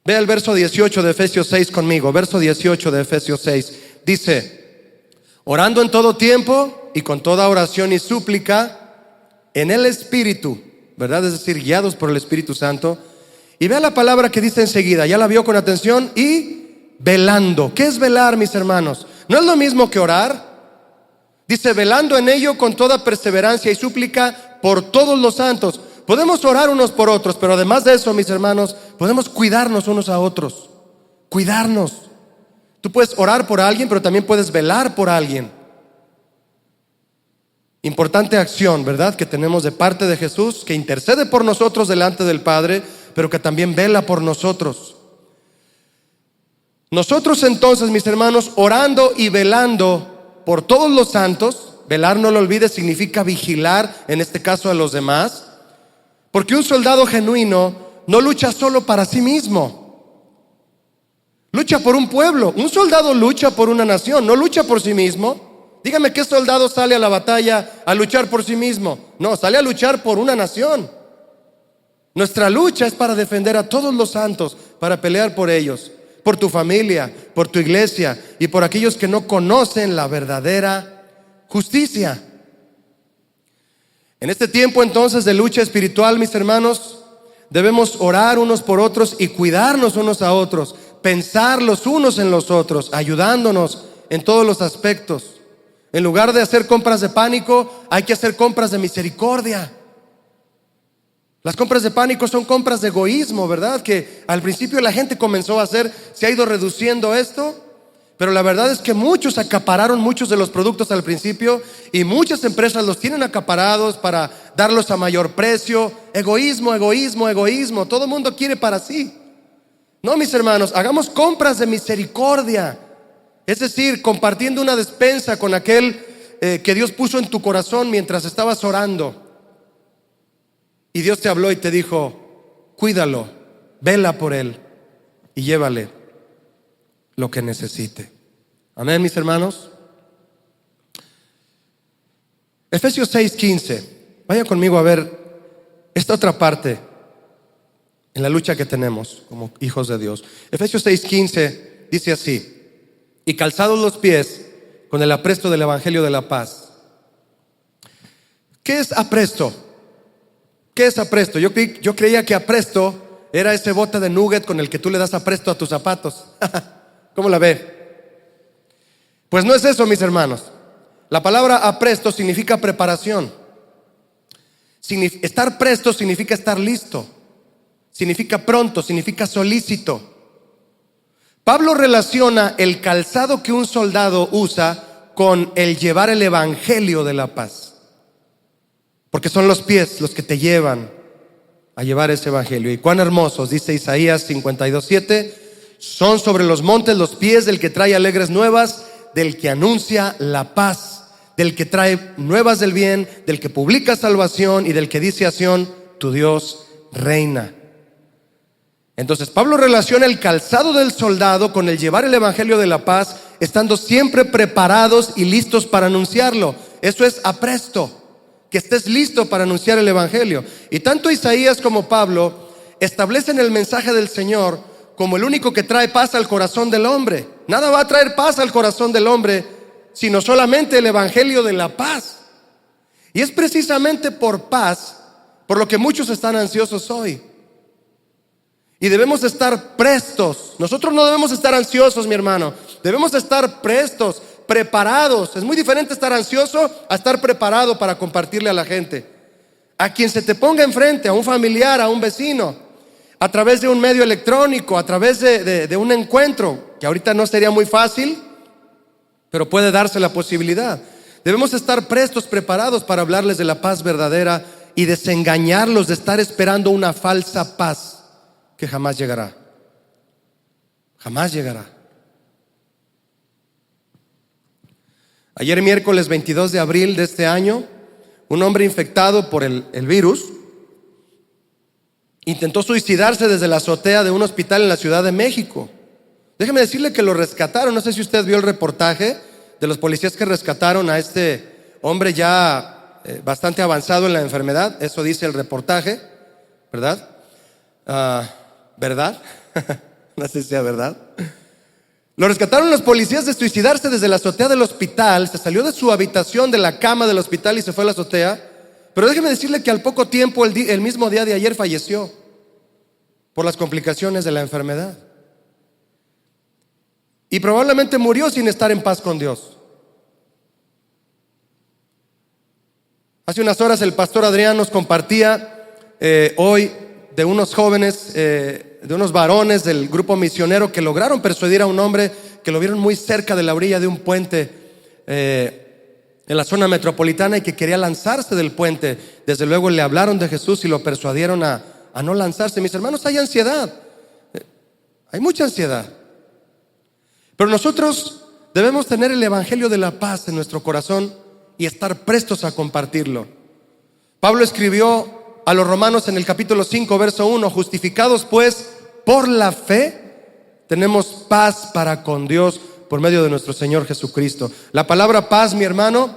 Speaker 1: Ve el verso 18 de Efesios 6 conmigo. Verso 18 de Efesios 6. Dice: orando en todo tiempo y con toda oración y súplica en el Espíritu, ¿verdad? Es decir, guiados por el Espíritu Santo. Y vea la palabra que dice enseguida, ya la vio con atención: y velando. ¿Qué es velar, mis hermanos? No es lo mismo que orar. Dice: velando en ello con toda perseverancia y súplica por todos los santos. Podemos orar unos por otros, pero además de eso, mis hermanos, podemos cuidarnos unos a otros. Cuidarnos. Tú puedes orar por alguien, pero también puedes velar por alguien. Importante acción, ¿verdad?, que tenemos de parte de Jesús, que intercede por nosotros delante del Padre, pero que también vela por nosotros. Nosotros entonces, mis hermanos, orando y velando por todos los santos. Velar, no lo olvides, significa vigilar, en este caso a los demás. Porque un soldado genuino no lucha solo para sí mismo. Lucha por un pueblo. Un soldado lucha por una nación, no lucha por sí mismo. Dígame, ¿qué soldado sale a la batalla a luchar por sí mismo? No, sale a luchar por una nación. Nuestra lucha es para defender a todos los santos, para pelear por ellos, por tu familia, por tu iglesia y por aquellos que no conocen la verdadera justicia. En este tiempo entonces de lucha espiritual, mis hermanos, debemos orar unos por otros y cuidarnos unos a otros, pensar los unos en los otros, ayudándonos en todos los aspectos. En lugar de hacer compras de pánico, hay que hacer compras de misericordia. Las compras de pánico son compras de egoísmo, ¿verdad? Que al principio la gente comenzó a hacer, se ha ido reduciendo esto, pero la verdad es que muchos acapararon muchos de los productos al principio y muchas empresas los tienen acaparados para darlos a mayor precio. Egoísmo, egoísmo, egoísmo. Todo el mundo quiere para sí. No, mis hermanos, hagamos compras de misericordia. Es decir, compartiendo una despensa con aquel que Dios puso en tu corazón mientras estabas orando. Y Dios te habló y te dijo: cuídalo, vela por él y llévale lo que necesite. Amén, mis hermanos. Efesios 6:15. Vaya conmigo a ver esta otra parte en la lucha que tenemos como hijos de Dios. Efesios 6:15 dice así: y calzados los pies con el apresto del evangelio de la paz. ¿Qué es apresto? ¿Qué es apresto? Yo creía que apresto era ese bote de nugget con el que tú le das apresto a tus zapatos. ¿Cómo la ve? Pues no es eso, mis hermanos. La palabra apresto significa preparación. Estar presto significa estar listo. significa pronto, significa solícito. Pablo relaciona el calzado que un soldado usa con el llevar el evangelio de la paz, porque son los pies los que te llevan a llevar ese evangelio. Y cuán hermosos, dice Isaías 52:7, son sobre los montes los pies del que trae alegres nuevas, del que anuncia la paz, del que trae nuevas del bien, del que publica salvación y del que dice a Sión, tu Dios reina. Entonces Pablo relaciona el calzado del soldado con el llevar el evangelio de la paz, estando siempre preparados y listos para anunciarlo. Eso es apresto, que estés listo para anunciar el evangelio. Y tanto Isaías como Pablo establecen el mensaje del Señor como el único que trae paz al corazón del hombre. Nada va a traer paz al corazón del hombre sino solamente el evangelio de la paz. Y es precisamente por paz por lo que muchos están ansiosos hoy. Y debemos estar prestos. Nosotros no debemos estar ansiosos, mi hermano. Debemos estar prestos, preparados. Es muy diferente estar ansioso a estar preparado para compartirle a la gente. A quien se te ponga enfrente, a un familiar, a un vecino, a través de un medio electrónico, a través de un encuentro, que ahorita no sería muy fácil, pero puede darse la posibilidad. Debemos estar prestos, preparados para hablarles de la paz verdadera y desengañarlos de estar esperando una falsa paz que jamás llegará. Jamás llegará. Ayer miércoles 22 de abril de este año, un hombre infectado por el virus intentó suicidarse desde la azotea de un hospital en la Ciudad de México. Déjeme decirle que lo rescataron. No sé si usted vio el reportaje de los policías que rescataron a este hombre ya bastante avanzado en la enfermedad. Eso dice el reportaje, ¿verdad? ¿Verdad? No sé si sea verdad. Lo rescataron los policías de suicidarse desde la azotea del hospital. Se salió de su habitación, de la cama del hospital, y se fue a la azotea. Pero déjeme decirle que al poco tiempo, el mismo día de ayer, falleció por las complicaciones de la enfermedad. Y probablemente murió sin estar en paz con Dios. Hace unas horas el pastor Adrián nos compartía hoy de unos jóvenes, de unos varones del grupo misionero que lograron persuadir a un hombre que lo vieron muy cerca de la orilla de un puente en la zona metropolitana y que quería lanzarse del puente. Desde luego le hablaron de Jesús y lo persuadieron a no lanzarse. Mis hermanos, hay ansiedad, hay mucha ansiedad, pero nosotros debemos tener el evangelio de la paz en nuestro corazón y estar prestos a compartirlo. Pablo escribió a los romanos en el capítulo 5, verso 1: justificados pues por la fe, tenemos paz para con Dios por medio de nuestro Señor Jesucristo. La palabra paz, mi hermano,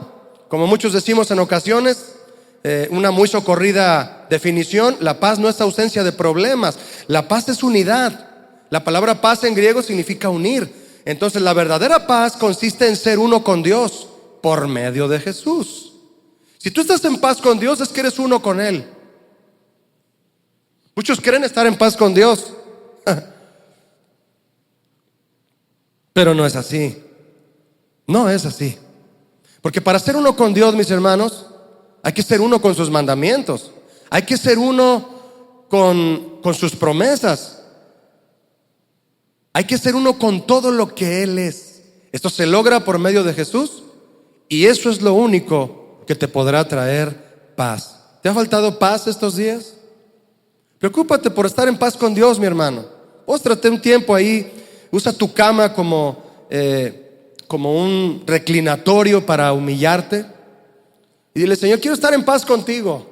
Speaker 1: como muchos decimos en ocasiones, una muy socorrida definición: la paz no es ausencia de problemas, la paz es unidad. La palabra paz en griego significa unir. Entonces la verdadera paz consiste en ser uno con Dios por medio de Jesús. Si tú estás en paz con Dios, es que eres uno con Él. Muchos quieren estar en paz con Dios, pero no es así. No es así. Porque para ser uno con Dios, mis hermanos, hay que ser uno con sus mandamientos. Hay que ser uno con sus promesas. Hay que ser uno con todo lo que Él es. Esto se logra por medio de Jesús, y eso es lo único que te podrá traer paz. ¿Te ha faltado paz estos días? Preocúpate por estar en paz con Dios, mi hermano. Póstrate un tiempo ahí. Usa tu cama como un reclinatorio para humillarte. Y dile: Señor, quiero estar en paz contigo.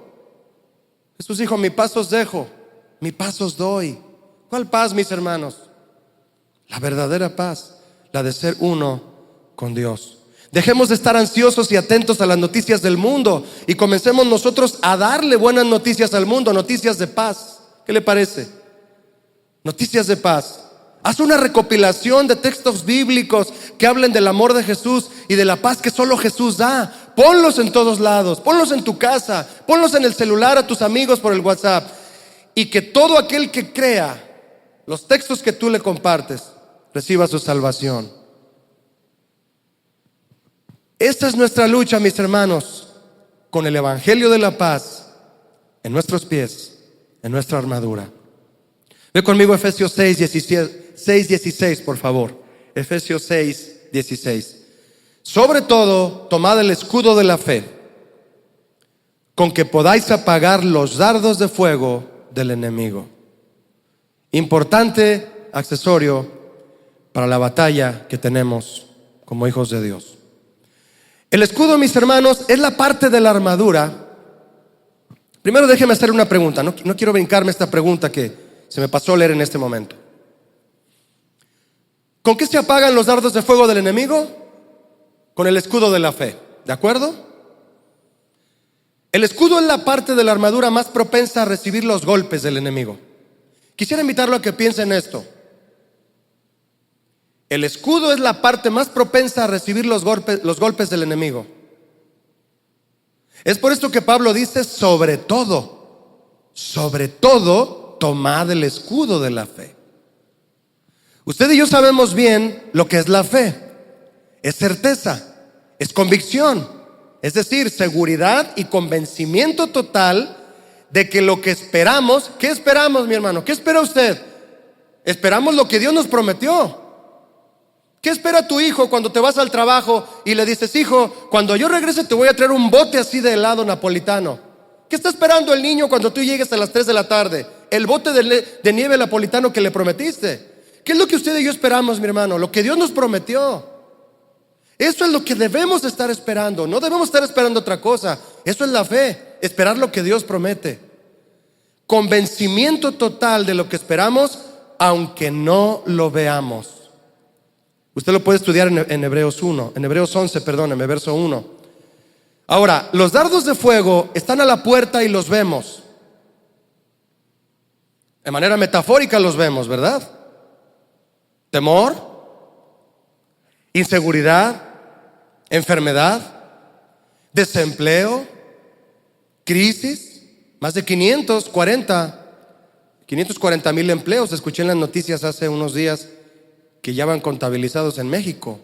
Speaker 1: Jesús dijo: mi paz os dejo, mi paz os doy. ¿Cuál paz, mis hermanos? La verdadera paz, la de ser uno con Dios. Dejemos de estar ansiosos y atentos a las noticias del mundo y comencemos nosotros a darle buenas noticias al mundo, noticias de paz. ¿Qué le parece? Noticias de paz. Haz una recopilación de textos bíblicos que hablen del amor de Jesús y de la paz que solo Jesús da. Ponlos en todos lados, ponlos en tu casa, ponlos en el celular a tus amigos por el WhatsApp, y que todo aquel que crea los textos que tú le compartes reciba su salvación. Esta es nuestra lucha, mis hermanos, con el evangelio de la paz en nuestros pies, en nuestra armadura. Ve conmigo Efesios 6:16, por favor. Efesios 6:16. Sobre todo, tomad el escudo de la fe, con que podáis apagar los dardos de fuego del enemigo. Importante accesorio para la batalla que tenemos como hijos de Dios. El escudo, mis hermanos, es la parte de la armadura. Primero déjeme hacerle una pregunta. No quiero brincarme esta pregunta que se me pasó a leer en este momento. ¿Con qué se apagan los dardos de fuego del enemigo? Con el escudo de la fe, ¿de acuerdo? El escudo es la parte de la armadura más propensa a recibir los golpes del enemigo. Quisiera invitarlo a que piense en esto. El escudo es la parte más propensa a recibir los golpes del enemigo. Es por esto que Pablo dice, sobre todo, tomad el escudo de la fe. Usted y yo sabemos bien lo que es la fe. Es certeza, es convicción, es decir, seguridad y convencimiento total de que lo que esperamos. ¿Qué esperamos, mi hermano? ¿Qué espera usted? Esperamos lo que Dios nos prometió. ¿Qué espera tu hijo cuando te vas al trabajo y le dices, hijo, cuando yo regrese te voy a traer un bote así de helado napolitano? ¿Qué está esperando el niño cuando tú llegues a las 3 de la tarde? El bote de nieve napolitano que le prometiste. ¿Qué es lo que usted y yo esperamos, mi hermano? Lo que Dios nos prometió. Eso es lo que debemos estar esperando. No debemos estar esperando otra cosa. Eso es la fe, esperar lo que Dios promete. Convencimiento total de lo que esperamos, aunque no lo veamos. Usted lo puede estudiar en Hebreos 1, en Hebreos 11, perdóneme, verso 1. Ahora, los dardos de fuego están a la puerta y los vemos. De manera metafórica los vemos, ¿verdad? Temor, inseguridad, enfermedad, desempleo, crisis. Más de 540,000 empleos. Escuché en las noticias hace unos días que ya van contabilizados en México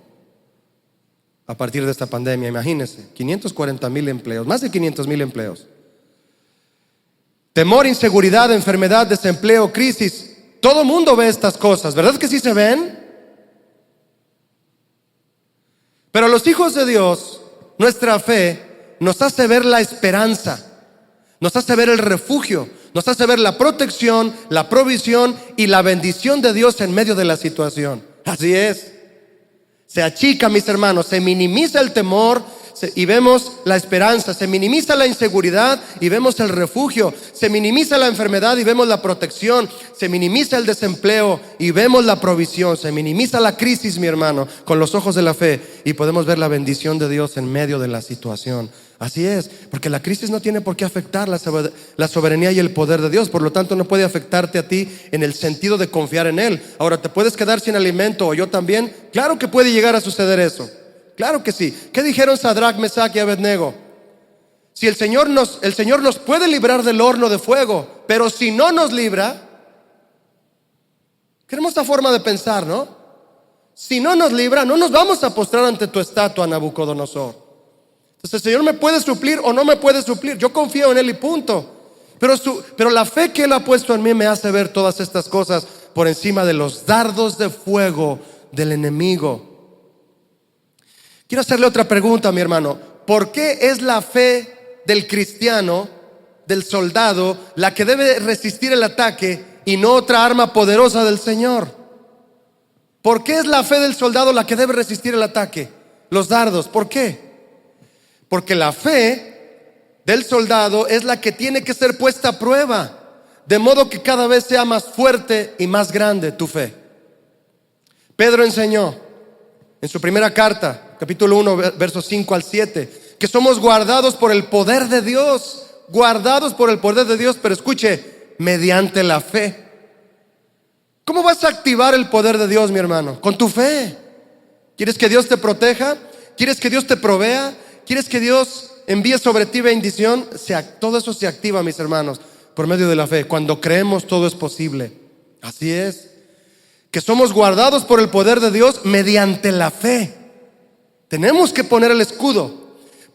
Speaker 1: a partir de esta pandemia. Imagínense, 540,000 empleos, más de 500,000 empleos. Temor, inseguridad, enfermedad, desempleo, crisis. Todo mundo ve estas cosas, ¿verdad que sí se ven? Pero los hijos de Dios, nuestra fe nos hace ver la esperanza, nos hace ver el refugio, nos hace ver la protección, la provisión y la bendición de Dios en medio de la situación. Así es. Se achica, mis hermanos, se minimiza el temor y vemos la esperanza, se minimiza la inseguridad y vemos el refugio, se minimiza la enfermedad y vemos la protección, se minimiza el desempleo y vemos la provisión, se minimiza la crisis, mi hermano, con los ojos de la fe, y podemos ver la bendición de Dios en medio de la situación. Así es, porque la crisis no tiene por qué afectar la soberanía y el poder de Dios. Por lo tanto, no puede afectarte a ti en el sentido de confiar en Él. Ahora, ¿te puedes quedar sin alimento o yo también? Claro que puede llegar a suceder eso. Claro que sí. ¿Qué dijeron Sadrach, Mesach y Abednego? Si el Señor nos puede librar del horno de fuego, pero si no nos libra, qué hermosa forma de pensar, ¿no? Si no nos libra, no nos vamos a postrar ante tu estatua, Nabucodonosor. Entonces el Señor me puede suplir o no me puede suplir. Yo confío en Él y punto. Pero la fe que Él ha puesto en mí me hace ver todas estas cosas por encima de los dardos de fuego del enemigo. Quiero hacerle otra pregunta, mi hermano. ¿Por qué es la fe del cristiano, del soldado, la que debe resistir el ataque y no otra arma poderosa del Señor? ¿Por qué es la fe del soldado la que debe resistir el ataque? Los dardos, ¿por qué? Porque la fe del soldado es la que tiene que ser puesta a prueba, de modo que cada vez sea más fuerte y más grande tu fe. Pedro enseñó en su primera carta, capítulo 1, versos 5 al 7, que somos guardados por el poder de Dios, pero escuche, mediante la fe. ¿Cómo vas a activar el poder de Dios, mi hermano? Con tu fe. ¿Quieres que Dios te proteja? ¿Quieres que Dios te provea? ¿Quieres que Dios envíe sobre ti bendición? Todo eso se activa, mis hermanos, por medio de la fe. Cuando creemos, todo es posible. Así es. Que somos guardados por el poder de Dios mediante la fe. Tenemos que poner el escudo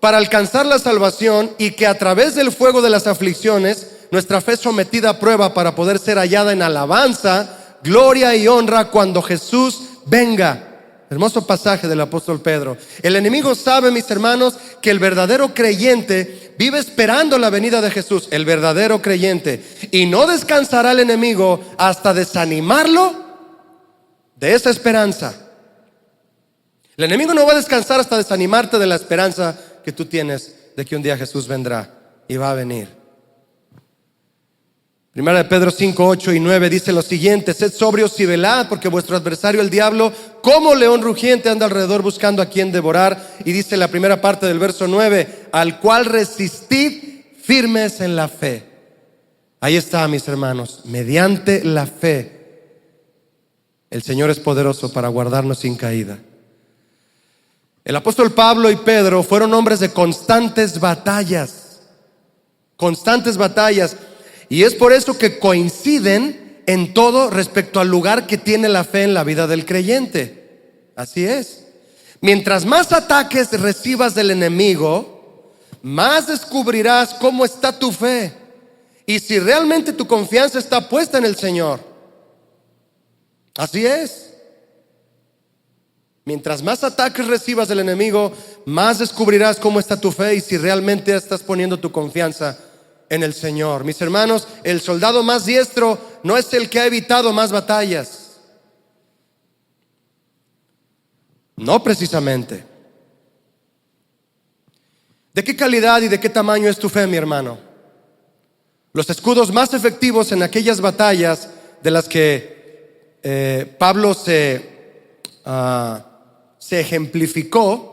Speaker 1: para alcanzar la salvación y que a través del fuego de las aflicciones nuestra fe sometida a prueba para poder ser hallada en alabanza, gloria y honra cuando Jesús venga. Hermoso pasaje del apóstol Pedro. El enemigo sabe, mis hermanos, que el verdadero creyente vive esperando la venida de Jesús, el verdadero creyente, y no descansará el enemigo hasta desanimarlo de esa esperanza. El enemigo no va a descansar hasta desanimarte de la esperanza que tú tienes de que un día Jesús vendrá y va a venir. Primera de Pedro 5, 8 y 9 dice lo siguiente: sed sobrios y velad, porque vuestro adversario el diablo, como león rugiente, anda alrededor buscando a quien devorar. Y dice la primera parte del verso 9: al cual resistid firmes en la fe. Ahí está, mis hermanos, mediante la fe el Señor es poderoso para guardarnos sin caída. El apóstol Pablo y Pedro fueron hombres de constantes batallas. Constantes batallas. Y es por eso que coinciden en todo respecto al lugar que tiene la fe en la vida del creyente. Así es. Mientras más ataques recibas del enemigo, más descubrirás cómo está tu fe y si realmente tu confianza está puesta en el Señor. Así es. Mientras más ataques recibas del enemigo, más descubrirás cómo está tu fe y si realmente estás poniendo tu confianza en el Señor. Mis hermanos, el soldado más diestro no es el que ha evitado más batallas. No precisamente. ¿De qué calidad y de qué tamaño es tu fe, mi hermano? Los escudos más efectivos en aquellas batallas de las que Pablo se ejemplificó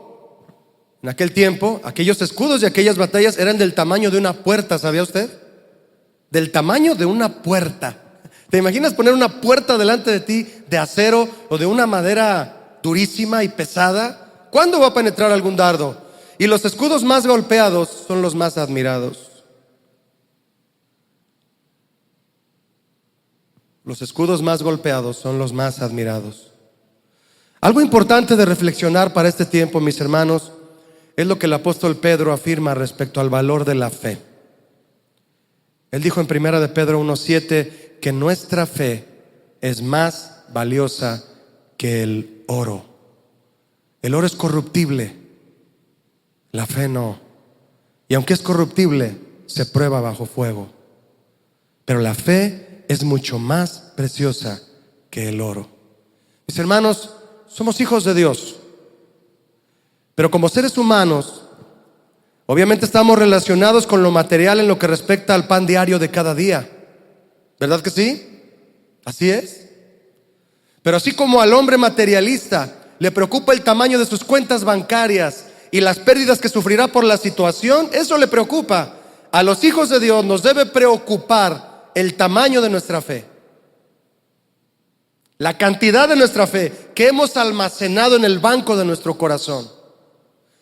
Speaker 1: en aquel tiempo, aquellos escudos de aquellas batallas eran del tamaño de una puerta, ¿sabía usted? Del tamaño de una puerta. ¿Te imaginas poner una puerta delante de ti de acero o de una madera durísima y pesada? ¿Cuándo va a penetrar algún dardo? Y los escudos más golpeados son los más admirados. Los escudos más golpeados son los más admirados. Algo importante de reflexionar para este tiempo, mis hermanos, es lo que el apóstol Pedro afirma respecto al valor de la fe. Él dijo en primera de Pedro 1:7 que nuestra fe es más valiosa que el oro. El oro es corruptible, la fe no. Y aunque es corruptible, se prueba bajo fuego. Pero la fe es mucho más preciosa que el oro. Mis hermanos, somos hijos de Dios. Pero como seres humanos, obviamente estamos relacionados con lo material en lo que respecta al pan diario de cada día. ¿Verdad que sí? Así es. Pero así como al hombre materialista le preocupa el tamaño de sus cuentas bancarias y las pérdidas que sufrirá por la situación, eso le preocupa. A los hijos de Dios nos debe preocupar el tamaño de nuestra fe. La cantidad de nuestra fe que hemos almacenado en el banco de nuestro corazón.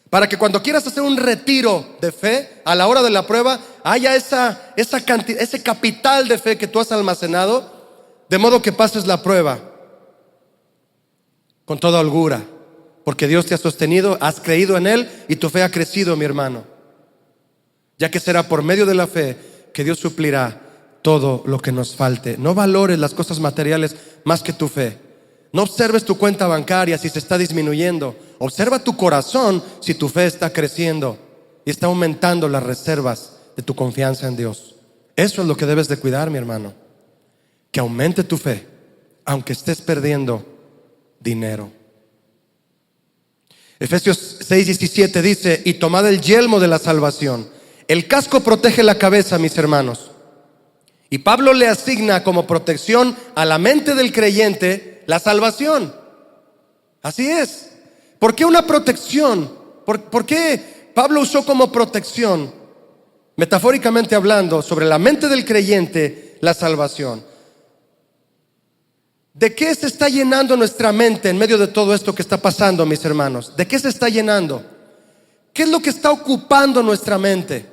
Speaker 1: Para que cuando quieras hacer un retiro de fe, a la hora de la prueba, haya esa cantidad, ese capital de fe que tú has almacenado, de modo que pases la prueba con toda holgura, porque Dios te ha sostenido, has creído en Él y tu fe ha crecido, mi hermano. Ya que será por medio de la fe que Dios suplirá todo lo que nos falte. No valores las cosas materiales más que tu fe. No observes tu cuenta bancaria si se está disminuyendo. Observa tu corazón si tu fe está creciendo y está aumentando las reservas de tu confianza en Dios. Eso es lo que debes de cuidar, mi hermano. Que aumente tu fe, aunque estés perdiendo dinero. Efesios 6:17 dice: y tomad el yelmo de la salvación. El casco protege la cabeza, mis hermanos. Y Pablo le asigna como protección a la mente del creyente la salvación. Así es. ¿Por qué una protección? ¿Por qué Pablo usó como protección, metafóricamente hablando, sobre la mente del creyente la salvación? ¿De qué se está llenando nuestra mente en medio de todo esto que está pasando, mis hermanos? ¿De qué se está llenando? ¿Qué es lo que está ocupando nuestra mente?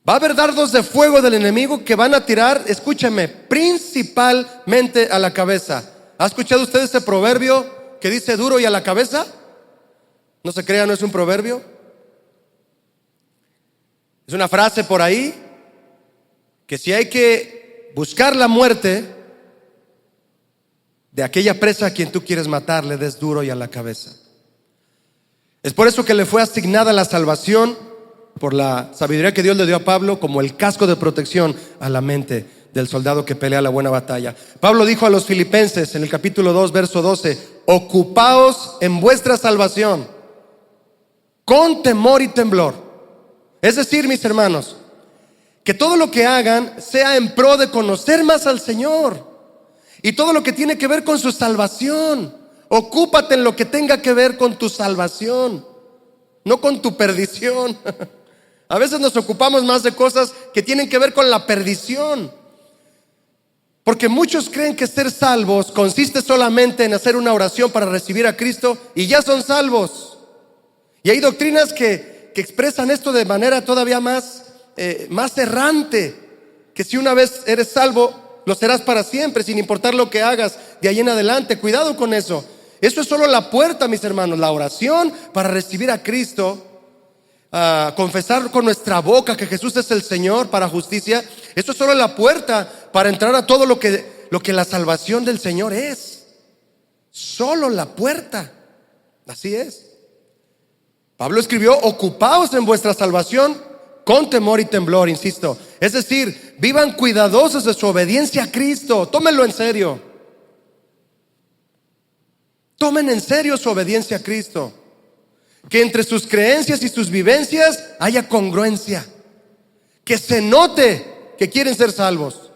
Speaker 1: Va a haber dardos de fuego del enemigo que van a tirar, escúcheme, principalmente a la cabeza. ¿Ha escuchado usted ese proverbio que dice duro y a la cabeza? No se crea, no es un proverbio. Es una frase por ahí que si hay que buscar la muerte de aquella presa a quien tú quieres matar, le des duro y a la cabeza. Es por eso que le fue asignada la salvación por la sabiduría que Dios le dio a Pablo como el casco de protección a la mente del soldado que pelea la buena batalla. Pablo dijo a los filipenses en el capítulo 2, verso 12: ocupaos en vuestra salvación con temor y temblor. Es decir, mis hermanos, que todo lo que hagan sea en pro de conocer más al Señor, y todo lo que tiene que ver con su salvación. Ocúpate en lo que tenga que ver con tu salvación, no con tu perdición. A veces nos ocupamos más de cosas que tienen que ver con la perdición, porque muchos creen que ser salvos consiste solamente en hacer una oración para recibir a Cristo y ya son salvos. Y hay doctrinas que expresan esto de manera todavía más errante, que si una vez eres salvo, lo serás para siempre, sin importar lo que hagas de ahí en adelante. Cuidado con eso. Eso es solo la puerta, mis hermanos. La oración para recibir a Cristo, confesar con nuestra boca que Jesús es el Señor para justicia, eso es solo la puerta para entrar a todo lo que la salvación del Señor es. Solo la puerta. Así es. Pablo escribió: ocupaos en vuestra salvación con temor y temblor, insisto. Es decir, vivan cuidadosos de su obediencia a Cristo. Tómenlo en serio. Tomen en serio su obediencia a Cristo. Que entre sus creencias y sus vivencias haya congruencia. Que se note que quieren ser salvos.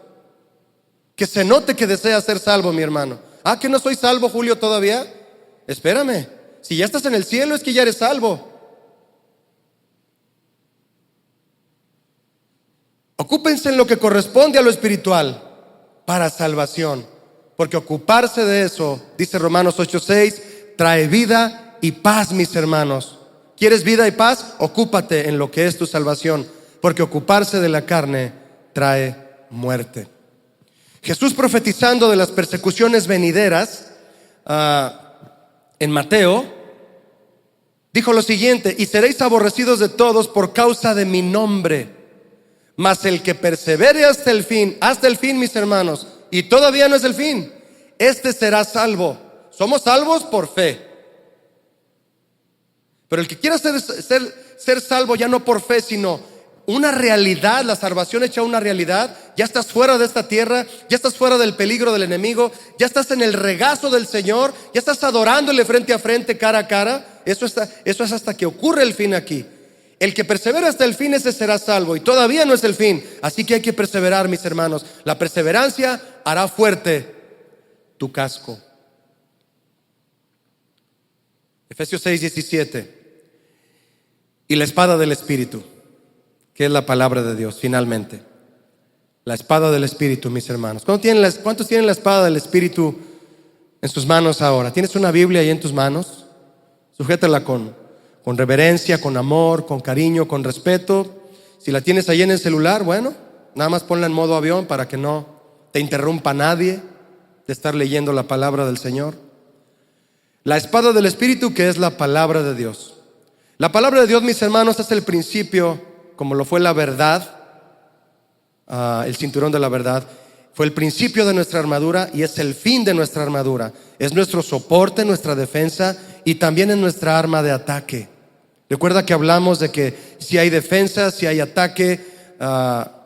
Speaker 1: Que se note que desea ser salvo, mi hermano. ¿Que no soy salvo, Julio, todavía? Espérame. Si ya estás en el cielo, es que ya eres salvo. Ocúpense en lo que corresponde a lo espiritual para salvación, porque ocuparse de eso, dice Romanos 8:6, trae vida y paz, mis hermanos. ¿Quieres vida y paz? Ocúpate en lo que es tu salvación, porque ocuparse de la carne trae muerte. Jesús, profetizando de las persecuciones venideras en Mateo, dijo lo siguiente: y seréis aborrecidos de todos por causa de mi nombre, mas el que persevere hasta el fin, mis hermanos, y todavía no es el fin, este será salvo. Somos salvos por fe, pero el que quiera ser salvo ya no por fe, sino una realidad, la salvación hecha una realidad. Ya estás fuera de esta tierra, ya estás fuera del peligro del enemigo, ya estás en el regazo del Señor, ya estás adorándole frente a frente, cara a cara. Eso es hasta que ocurre el fin aquí. El que persevera hasta el fin, ese será salvo, y todavía no es el fin. Así que hay que perseverar, mis hermanos. La perseverancia hará fuerte tu casco. Efesios 6:17. Y la espada del Espíritu, que es la palabra de Dios, finalmente. La espada del Espíritu, mis hermanos. ¿Cuántos tienen la espada del Espíritu en sus manos ahora? ¿Tienes una Biblia ahí en tus manos? Sujétala con reverencia, con amor, con cariño, con respeto. Si la tienes ahí en el celular, bueno, nada más ponla en modo avión para que no te interrumpa nadie de estar leyendo la palabra del Señor. La espada del Espíritu, que es la palabra de Dios. La palabra de Dios, mis hermanos, es el principio, como lo fue la verdad, el cinturón de la verdad. Fue el principio de nuestra armadura y es el fin de nuestra armadura. Es nuestro soporte, nuestra defensa, y también es nuestra arma de ataque. Recuerda que hablamos de que si hay defensa, si hay ataque,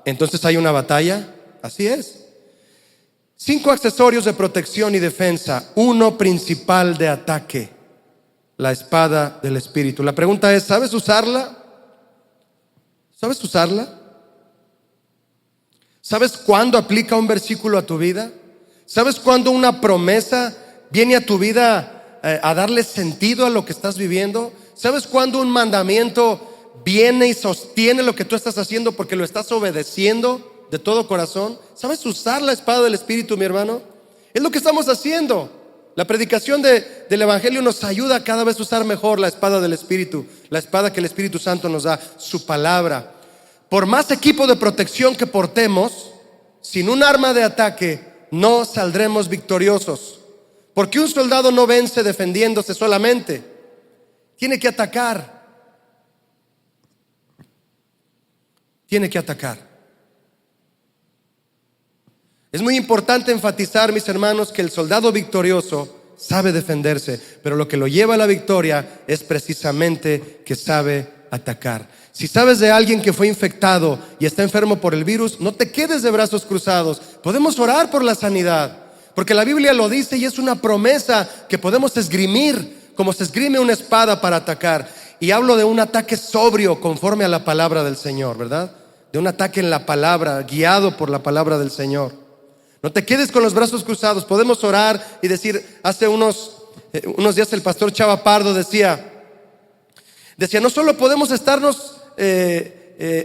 Speaker 1: entonces hay una batalla. Así es. 5 accesorios de protección y defensa. Uno principal de ataque: la espada del Espíritu. La pregunta es: ¿sabes usarla? ¿Sabes usarla? ¿Sabes cuándo aplica un versículo a tu vida? ¿Sabes cuándo una promesa viene a tu vida a darle sentido a lo que estás viviendo? ¿Sabes cuándo un mandamiento viene y sostiene lo que tú estás haciendo porque lo estás obedeciendo de todo corazón? ¿Sabes usar la espada del Espíritu, mi hermano? Es lo que estamos haciendo. La predicación del Evangelio nos ayuda a cada vez usar mejor la espada del Espíritu, la espada que el Espíritu Santo nos da, su palabra. Por más equipo de protección que portemos, sin un arma de ataque no saldremos victoriosos, porque un soldado no vence defendiéndose solamente, tiene que atacar. Tiene que atacar. Es muy importante enfatizar, mis hermanos, que el soldado victorioso sabe defenderse, pero lo que lo lleva a la victoria es precisamente que sabe atacar. Si sabes de alguien que fue infectado y está enfermo por el virus, no te quedes de brazos cruzados. Podemos orar por la sanidad, porque la Biblia lo dice y es una promesa que podemos esgrimir como se esgrime una espada para atacar. Y hablo de un ataque sobrio conforme a la palabra del Señor, ¿verdad? De un ataque en la palabra, guiado por la palabra del Señor. No te quedes con los brazos cruzados. Podemos orar y decir, hace unos días el pastor Chava Pardo decía, no solo podemos estarnos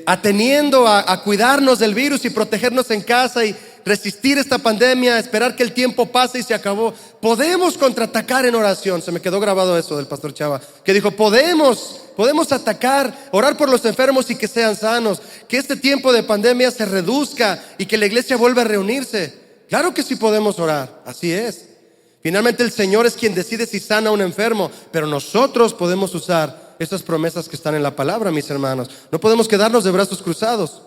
Speaker 1: ateniendo a cuidarnos del virus y protegernos en casa y resistir esta pandemia, esperar que el tiempo pase y se acabó. Podemos contraatacar en oración. Se me quedó grabado eso del pastor Chava, que dijo, podemos atacar, orar por los enfermos y que sean sanos, que este tiempo de pandemia se reduzca y que la iglesia vuelva a reunirse. Claro que sí podemos orar, así es. Finalmente el Señor es quien decide si sana a un enfermo, pero nosotros podemos usar estas promesas que están en la palabra, mis hermanos. No podemos quedarnos de brazos cruzados.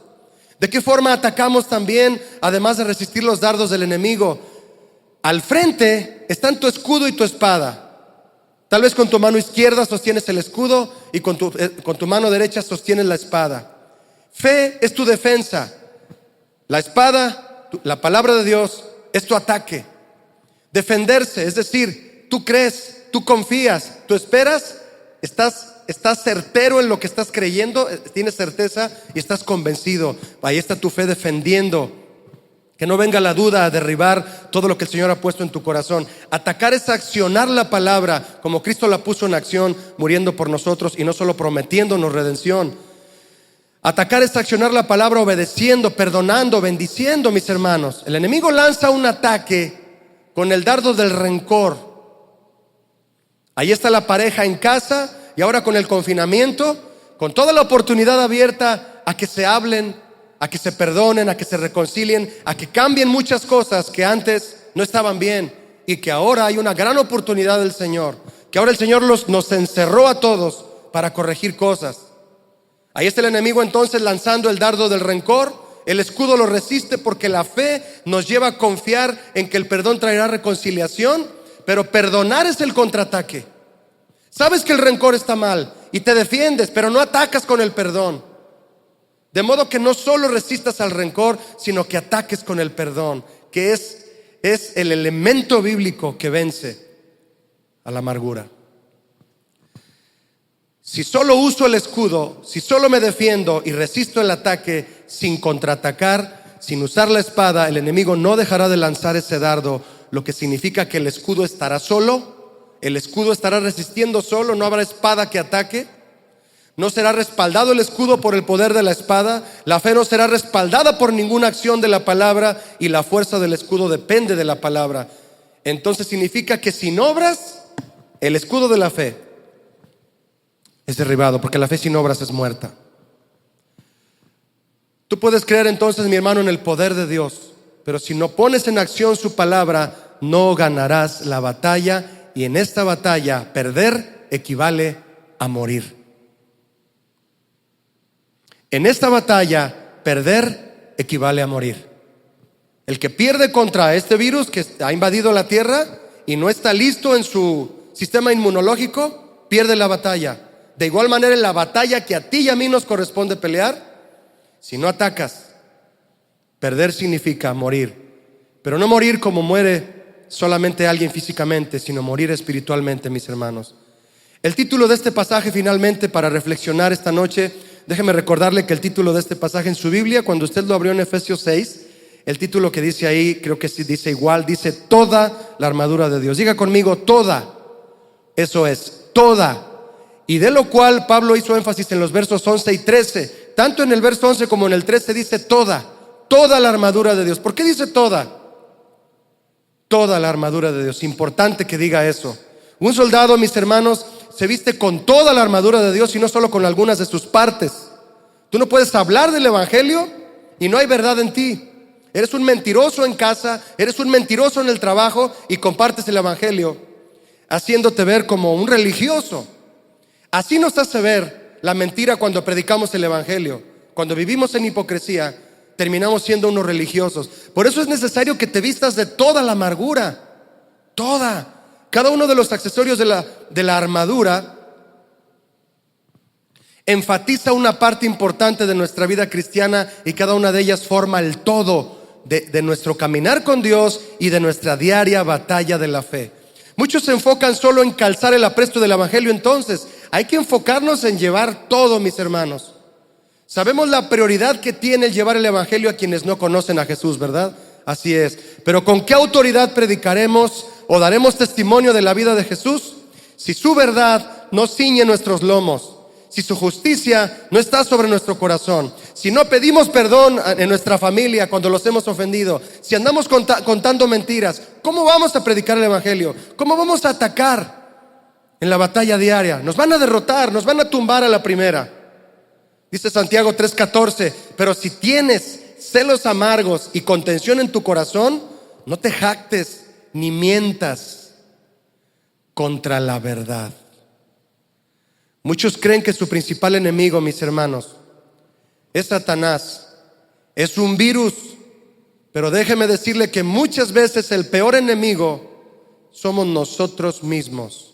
Speaker 1: ¿De qué forma atacamos también, además de resistir los dardos del enemigo? Al frente están tu escudo y tu espada. Tal vez con tu mano izquierda sostienes el escudo y con tu mano derecha sostienes la espada. Fe es tu defensa. La espada, la palabra de Dios, es tu ataque. Defenderse, es decir, tú crees, tú confías, tú esperas, estás certero en lo que estás creyendo, tienes certeza y estás convencido. Ahí está tu fe defendiendo. Que no venga la duda a derribar todo lo que el Señor ha puesto en tu corazón. Atacar es accionar la palabra como Cristo la puso en acción, muriendo por nosotros y no solo prometiéndonos redención. Atacar es accionar la palabra obedeciendo, perdonando, bendiciendo, mis hermanos. El enemigo lanza un ataque con el dardo del rencor. Ahí está la pareja en casa y ahora con el confinamiento, con toda la oportunidad abierta a que se hablen, a que se perdonen, a que se reconcilien, a que cambien muchas cosas que antes no estaban bien y que ahora hay una gran oportunidad del Señor, que ahora el Señor nos encerró a todos para corregir cosas. Ahí está el enemigo entonces lanzando el dardo del rencor. El escudo lo resiste porque la fe nos lleva a confiar en que el perdón traerá reconciliación, pero perdonar es el contraataque. Sabes que el rencor está mal y te defiendes, pero no atacas con el perdón. De modo que no solo resistas al rencor, sino que ataques con el perdón, que es el elemento bíblico que vence a la amargura. Si solo uso el escudo, si solo me defiendo y resisto el ataque sin contraatacar, sin usar la espada, el enemigo no dejará de lanzar ese dardo, lo que significa que el escudo estará solo, el escudo estará resistiendo solo, no habrá espada que ataque, no será respaldado el escudo por el poder de la espada, la fe no será respaldada por ninguna acción de la palabra y la fuerza del escudo depende de la palabra. Entonces significa que sin obras, el escudo de la fe es derribado, porque la fe sin obras es muerta. Tú puedes creer entonces, mi hermano, en el poder de Dios, pero si no pones en acción su palabra, no ganarás la batalla, y en esta batalla perder equivale a morir. En esta batalla perder equivale a morir. El que pierde contra este virus que ha invadido la tierra y no está listo en su sistema inmunológico, pierde la batalla. De igual manera, en la batalla que a ti y a mí nos corresponde pelear, si no atacas, perder significa morir. Pero no morir como muere solamente alguien físicamente, sino morir espiritualmente, mis hermanos. El título de este pasaje, finalmente, para reflexionar esta noche, déjeme recordarle que el título de este pasaje en su Biblia, cuando usted lo abrió en Efesios 6, el título que dice ahí, creo que sí dice igual, dice toda la armadura de Dios. Diga conmigo, toda. Eso es, toda. Y de lo cual Pablo hizo énfasis en los versos 11 y 13. Tanto en el verso 11 como en el 13 dice toda la armadura de Dios. ¿Por qué dice toda? Toda la armadura de Dios. Importante que diga eso. Un soldado, mis hermanos, se viste con toda la armadura de Dios y no solo con algunas de sus partes. Tú no puedes hablar del evangelio y no hay verdad en ti. Eres un mentiroso en casa, eres un mentiroso en el trabajo y compartes el evangelio, haciéndote ver como un religioso. Así nos hace ver la mentira cuando predicamos el evangelio. Cuando vivimos en hipocresía, terminamos siendo unos religiosos. Por eso es necesario que te vistas de toda la amargura, toda. Cada uno de los accesorios de la armadura enfatiza una parte importante de nuestra vida cristiana, y cada una de ellas forma el todo de nuestro caminar con Dios y de nuestra diaria batalla de la fe. Muchos se enfocan solo en calzar el apresto del evangelio. Entonces hay que enfocarnos en llevar todo, mis hermanos. Sabemos la prioridad que tiene el llevar el evangelio a quienes no conocen a Jesús, ¿verdad? Así es. Pero ¿con qué autoridad predicaremos o daremos testimonio de la vida de Jesús si su verdad no ciñe nuestros lomos? Si su justicia no está sobre nuestro corazón, si no pedimos perdón en nuestra familia cuando los hemos ofendido, si andamos contando mentiras, ¿cómo vamos a predicar el evangelio? ¿Cómo vamos a atacar en la batalla diaria? Nos van a derrotar, nos van a tumbar a la primera. Dice Santiago 3:14, pero si tienes celos amargos y contención en tu corazón, no te jactes ni mientas contra la verdad. Muchos creen que su principal enemigo, mis hermanos, es Satanás, es un virus, pero déjeme decirle que muchas veces el peor enemigo somos nosotros mismos.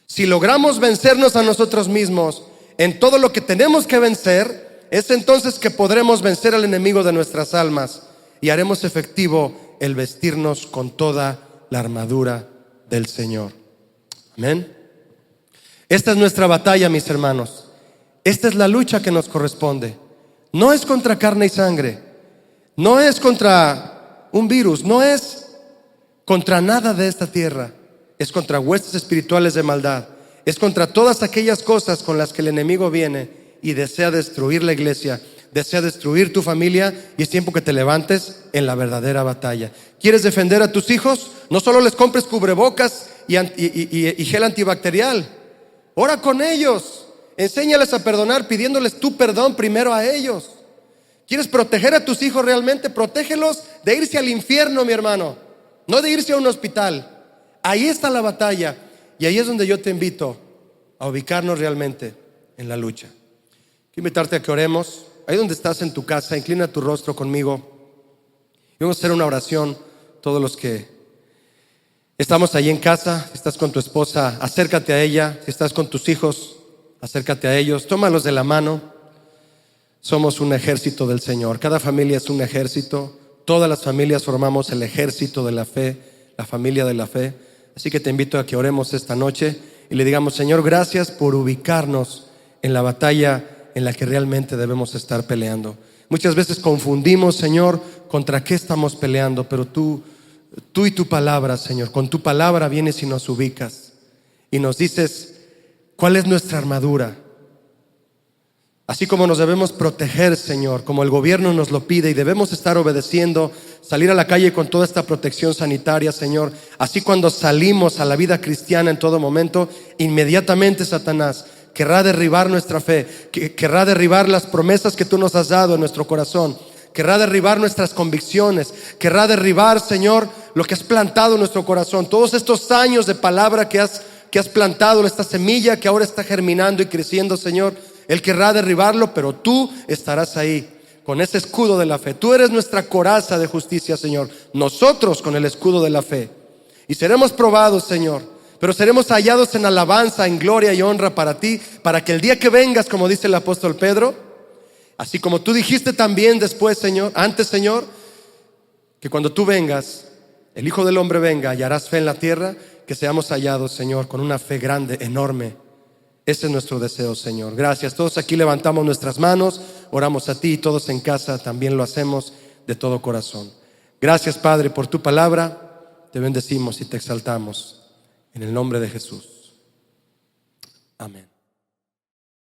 Speaker 1: Si logramos vencernos a nosotros mismos en todo lo que tenemos que vencer, es entonces que podremos vencer al enemigo de nuestras almas y haremos efectivo el vestirnos con toda la armadura del Señor. Amén. Esta es nuestra batalla, mis hermanos. Esta es la lucha que nos corresponde. No es contra carne y sangre, no es contra un virus, no es contra nada de esta tierra. Es contra huestes espirituales de maldad. Es contra todas aquellas cosas con las que el enemigo viene y desea destruir la iglesia, desea destruir tu familia, y es tiempo que te levantes en la verdadera batalla. ¿Quieres defender a tus hijos? No solo les compres cubrebocas y gel antibacterial. Ora con ellos, enséñales a perdonar pidiéndoles tu perdón primero a ellos. ¿Quieres proteger a tus hijos realmente? Protégelos de irse al infierno, mi hermano, no de irse a un hospital. Ahí está la batalla, y ahí es donde yo te invito a ubicarnos realmente en la lucha. Quiero invitarte a que oremos. Ahí donde estás en tu casa, inclina tu rostro conmigo y vamos a hacer una oración. Todos los que estamos ahí en casa, si estás con tu esposa, acércate a ella. Si estás con tus hijos, acércate a ellos, tómalos de la mano. Somos un ejército del Señor. Cada familia es un ejército. Todas las familias formamos el ejército de la fe, la familia de la fe. Así que te invito a que oremos esta noche y le digamos: Señor, gracias por ubicarnos en la batalla en la que realmente debemos estar peleando. Muchas veces confundimos, Señor, contra qué estamos peleando, pero tú y tu palabra, Señor, con tu palabra vienes y nos ubicas y nos dices cuál es nuestra armadura. Así como nos debemos proteger, Señor, como el gobierno nos lo pide y debemos estar obedeciendo, salir a la calle con toda esta protección sanitaria, Señor. Así cuando salimos a la vida cristiana en todo momento, inmediatamente Satanás querrá derribar nuestra fe, querrá derribar las promesas que tú nos has dado en nuestro corazón, querrá derribar nuestras convicciones, querrá derribar, Señor, lo que has plantado en nuestro corazón. Todos estos años de palabra que has plantado, esta semilla que ahora está germinando y creciendo, Señor, Él querrá derribarlo, pero tú estarás ahí con ese escudo de la fe. Tú eres nuestra coraza de justicia, Señor, nosotros con el escudo de la fe. Y seremos probados, Señor, pero seremos hallados en alabanza, en gloria y honra para ti, para que el día que vengas, como dice el apóstol Pedro, así como tú dijiste también después, Señor, antes, Señor, que cuando tú vengas, el Hijo del Hombre venga y harás fe en la tierra, que seamos hallados, Señor, con una fe grande, enorme. Ese es nuestro deseo, Señor. Gracias. Todos aquí levantamos nuestras manos, oramos a ti, y todos en casa también lo hacemos de todo corazón. Gracias, Padre, por tu palabra. Te bendecimos y te exaltamos en el nombre de Jesús. Amén.